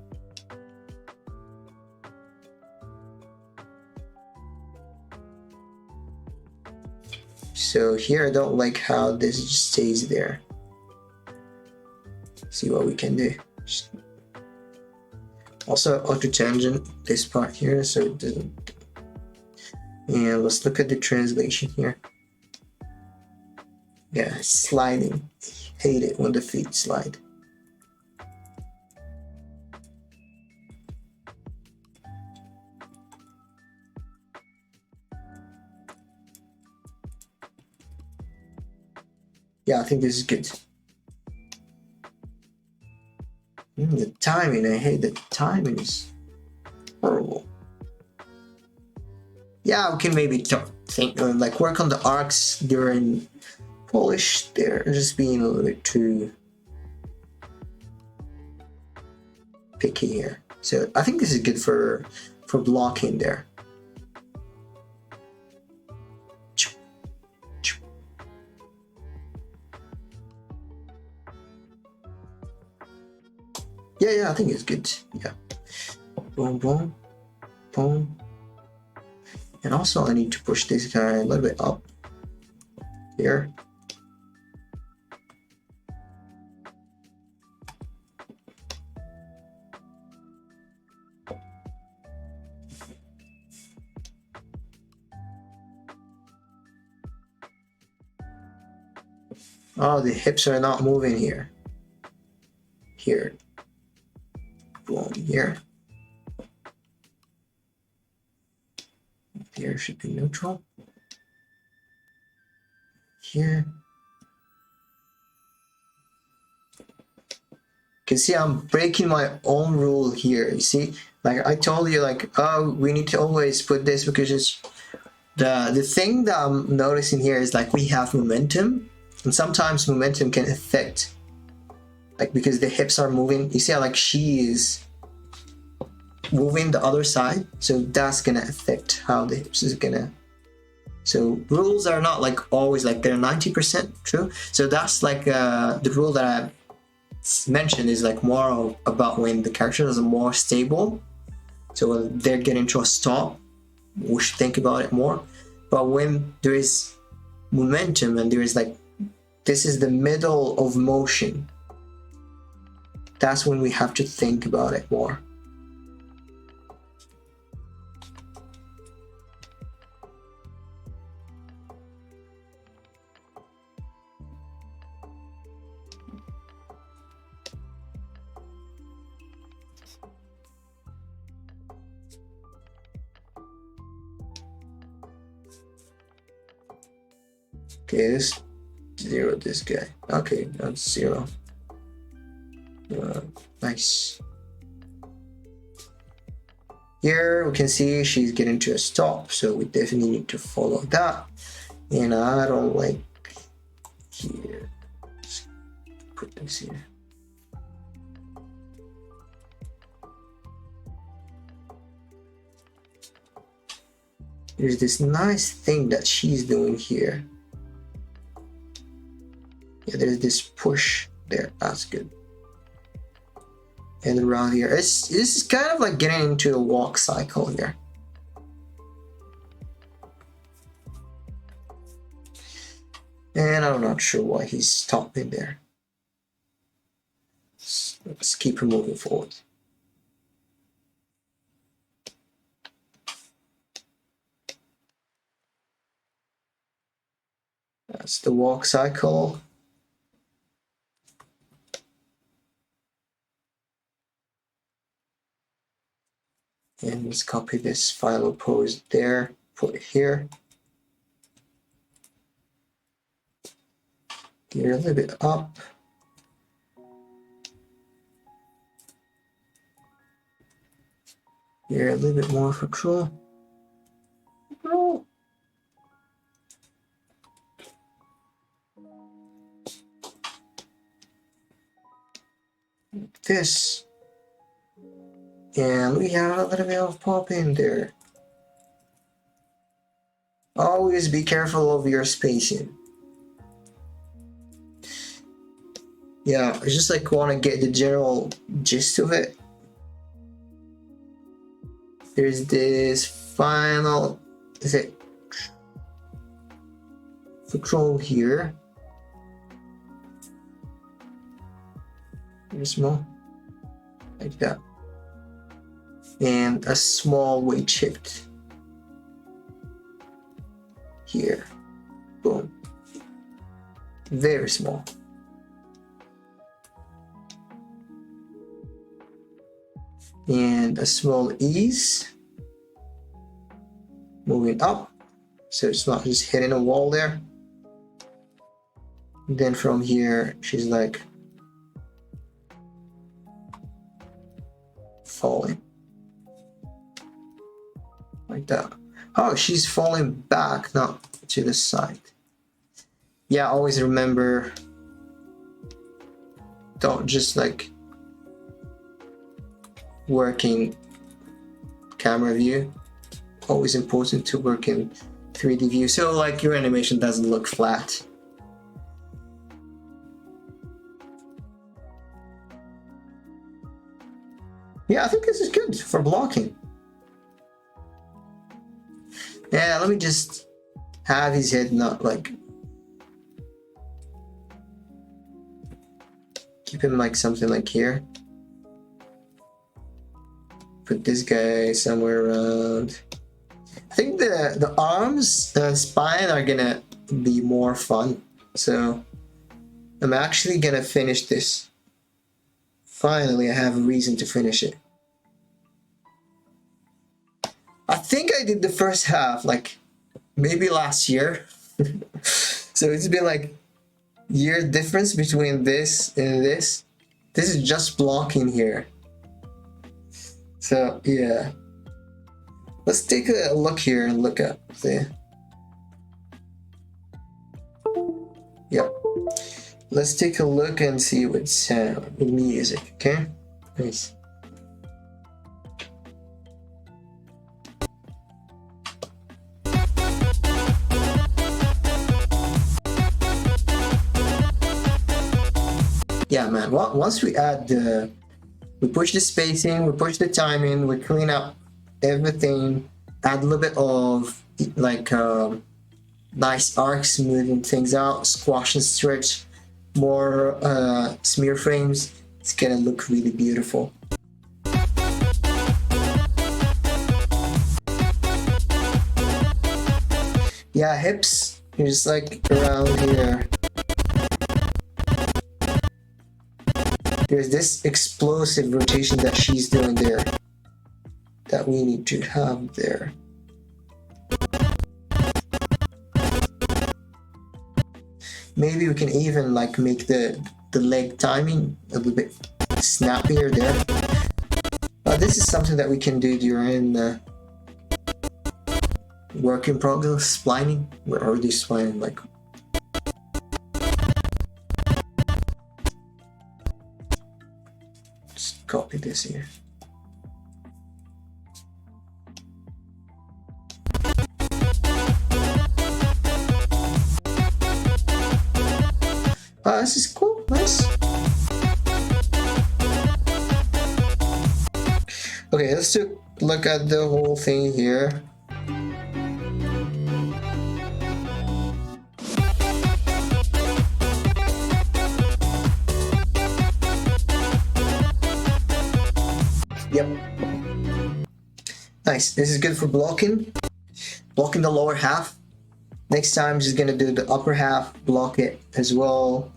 Speaker 1: So here, I don't like how this just stays there. See what we can do. Also, auto tangent this part here, so it doesn't. And let's look at the translation here. Yeah, sliding. Hate it when the feet slide. Yeah, I think this is good. The timing, I hate the timing is horrible. Yeah, we can maybe think like work on the arcs during polish. They're just being a little bit too picky here. So I think this is good for blocking there. Yeah, I think it's good. Yeah. Boom, boom, boom. And also I need to push this guy a little bit up here. Oh, the hips are not moving here. Here. Boom, here. Here should be neutral. Here. You can see I'm breaking my own rule here. You see, like I told you, like, oh, we need to always put this because it's the thing that I'm noticing here is like we have momentum, and sometimes momentum can affect, like, because the hips are moving. You see how like she is moving the other side, so that's gonna affect how the hips is gonna. So rules are not like always like they're 90% true. So that's like the rule that I mentioned is like more about when the characters are more stable. So when they're getting to a stop, we should think about it more. But when there is momentum and there is like, this is the middle of motion, that's when we have to think about it more. Okay, let's zero this guy. Okay, that's 0. Nice. Here we can see she's getting to a stop, so we definitely need to follow that. And I don't like here. Just put this here. There's this nice thing that she's doing here. Yeah, there's this push there. That's good. And around here, it's kind of like getting into a walk cycle here. And I'm not sure why he's stopping there. Let's keep moving forward. That's the walk cycle. And let's copy this final pose there, put it here. Here a little bit up. Here a little bit more control. Control. Like this. And we have a little bit of pop in there. Always be careful of your spacing. Yeah, I just like want to get the general gist of it. There's this final, is it control here? There's more, like that. And a small weight shift here. Boom. Very small. And a small ease. Moving up. So it's not just hitting a wall there. And then from here, she's like falling. Like that. Oh, she's falling back, not to the side. Yeah, always remember, don't just like working camera view. Always important to work in 3D view, so like your animation doesn't look flat. Yeah, I think this is good for blocking. Yeah, let me just have his head not like, keep him like something like here. Put this guy somewhere around. I think the arms, spine are gonna be more fun. So I'm actually gonna finish this. Finally, I have a reason to finish it. I think I did the first half like maybe last year. So it's been like year difference between this and this. This is just blocking here. So yeah. Let's take a look here and look at the, yeah. Let's take a look and see what sound, with music, okay? Nice. Yeah, man, once we add the, we push the spacing, we push the timing, we clean up everything, add a little bit of like nice arcs, smoothing things out, squash and stretch, more smear frames, it's gonna look really beautiful. Yeah, hips, just like around here. There's this explosive rotation that she's doing there that we need to have there. Maybe we can even like make the leg timing a little bit snappier there. This is something that we can do during work in progress. Splining. We're already splining like. Just copy this here. This is cool. Nice. Okay, let's look at the whole thing here. Yep. Nice. This is good for blocking the lower half. Next time, just gonna do the upper half, block it as well.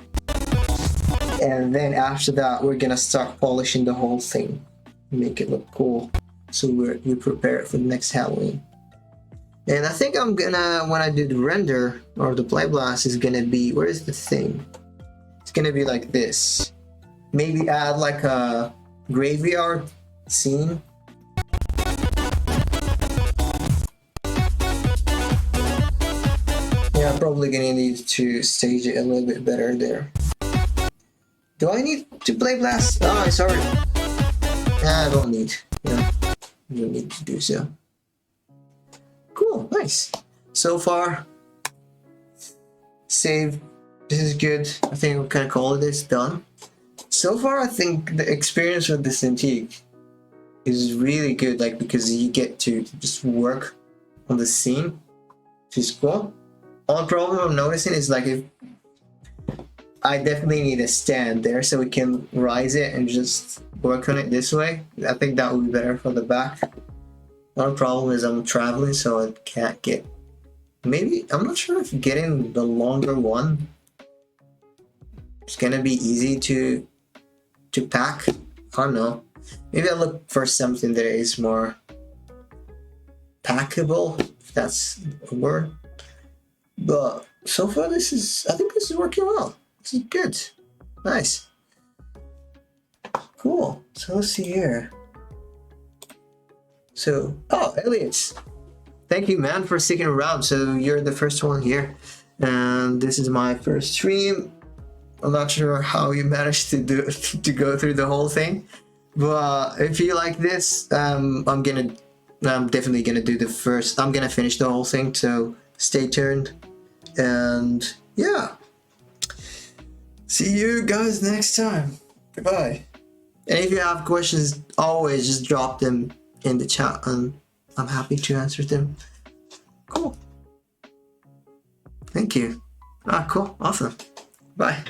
Speaker 1: And then after that, we're gonna start polishing the whole thing. Make it look cool. So we prepare it for the next Halloween. And I think I'm gonna, when I do the render or the play blast, is gonna be, where is the thing? It's gonna be like this. Maybe add like a graveyard scene. Yeah, I'm probably gonna need to stage it a little bit better there. Do I need to play blast? Oh, it's already. Nah, I don't need. Yeah, I don't need to do so. Cool, nice. So far, save. This is good. I think we can call this done. So far, I think the experience with this antique is really good. Like, because you get to just work on the scene, which is cool. Only problem I'm noticing is like if I definitely need a stand there so we can rise it and just work on it this way. I think that would be better for the back. One problem is I'm traveling, so I can't get. Maybe I'm not sure if getting the longer one is gonna be easy to pack. I don't know. Maybe I'll look for something that is more packable, if that's a word. But so far, I think this is working well. This is good. Nice. Cool. So let's see here. So, oh, Elliot. Thank you, man, for sticking around. So you're the first one here. And this is my first stream. I'm not sure how you managed to go through the whole thing. But if you like this, I'm definitely gonna do the first. I'm gonna finish the whole thing. So stay tuned. And yeah. See you guys next time. Goodbye. And if you have questions, always just drop them in the chat and I'm happy to answer them. Cool. Thank you. Cool. Awesome. Bye.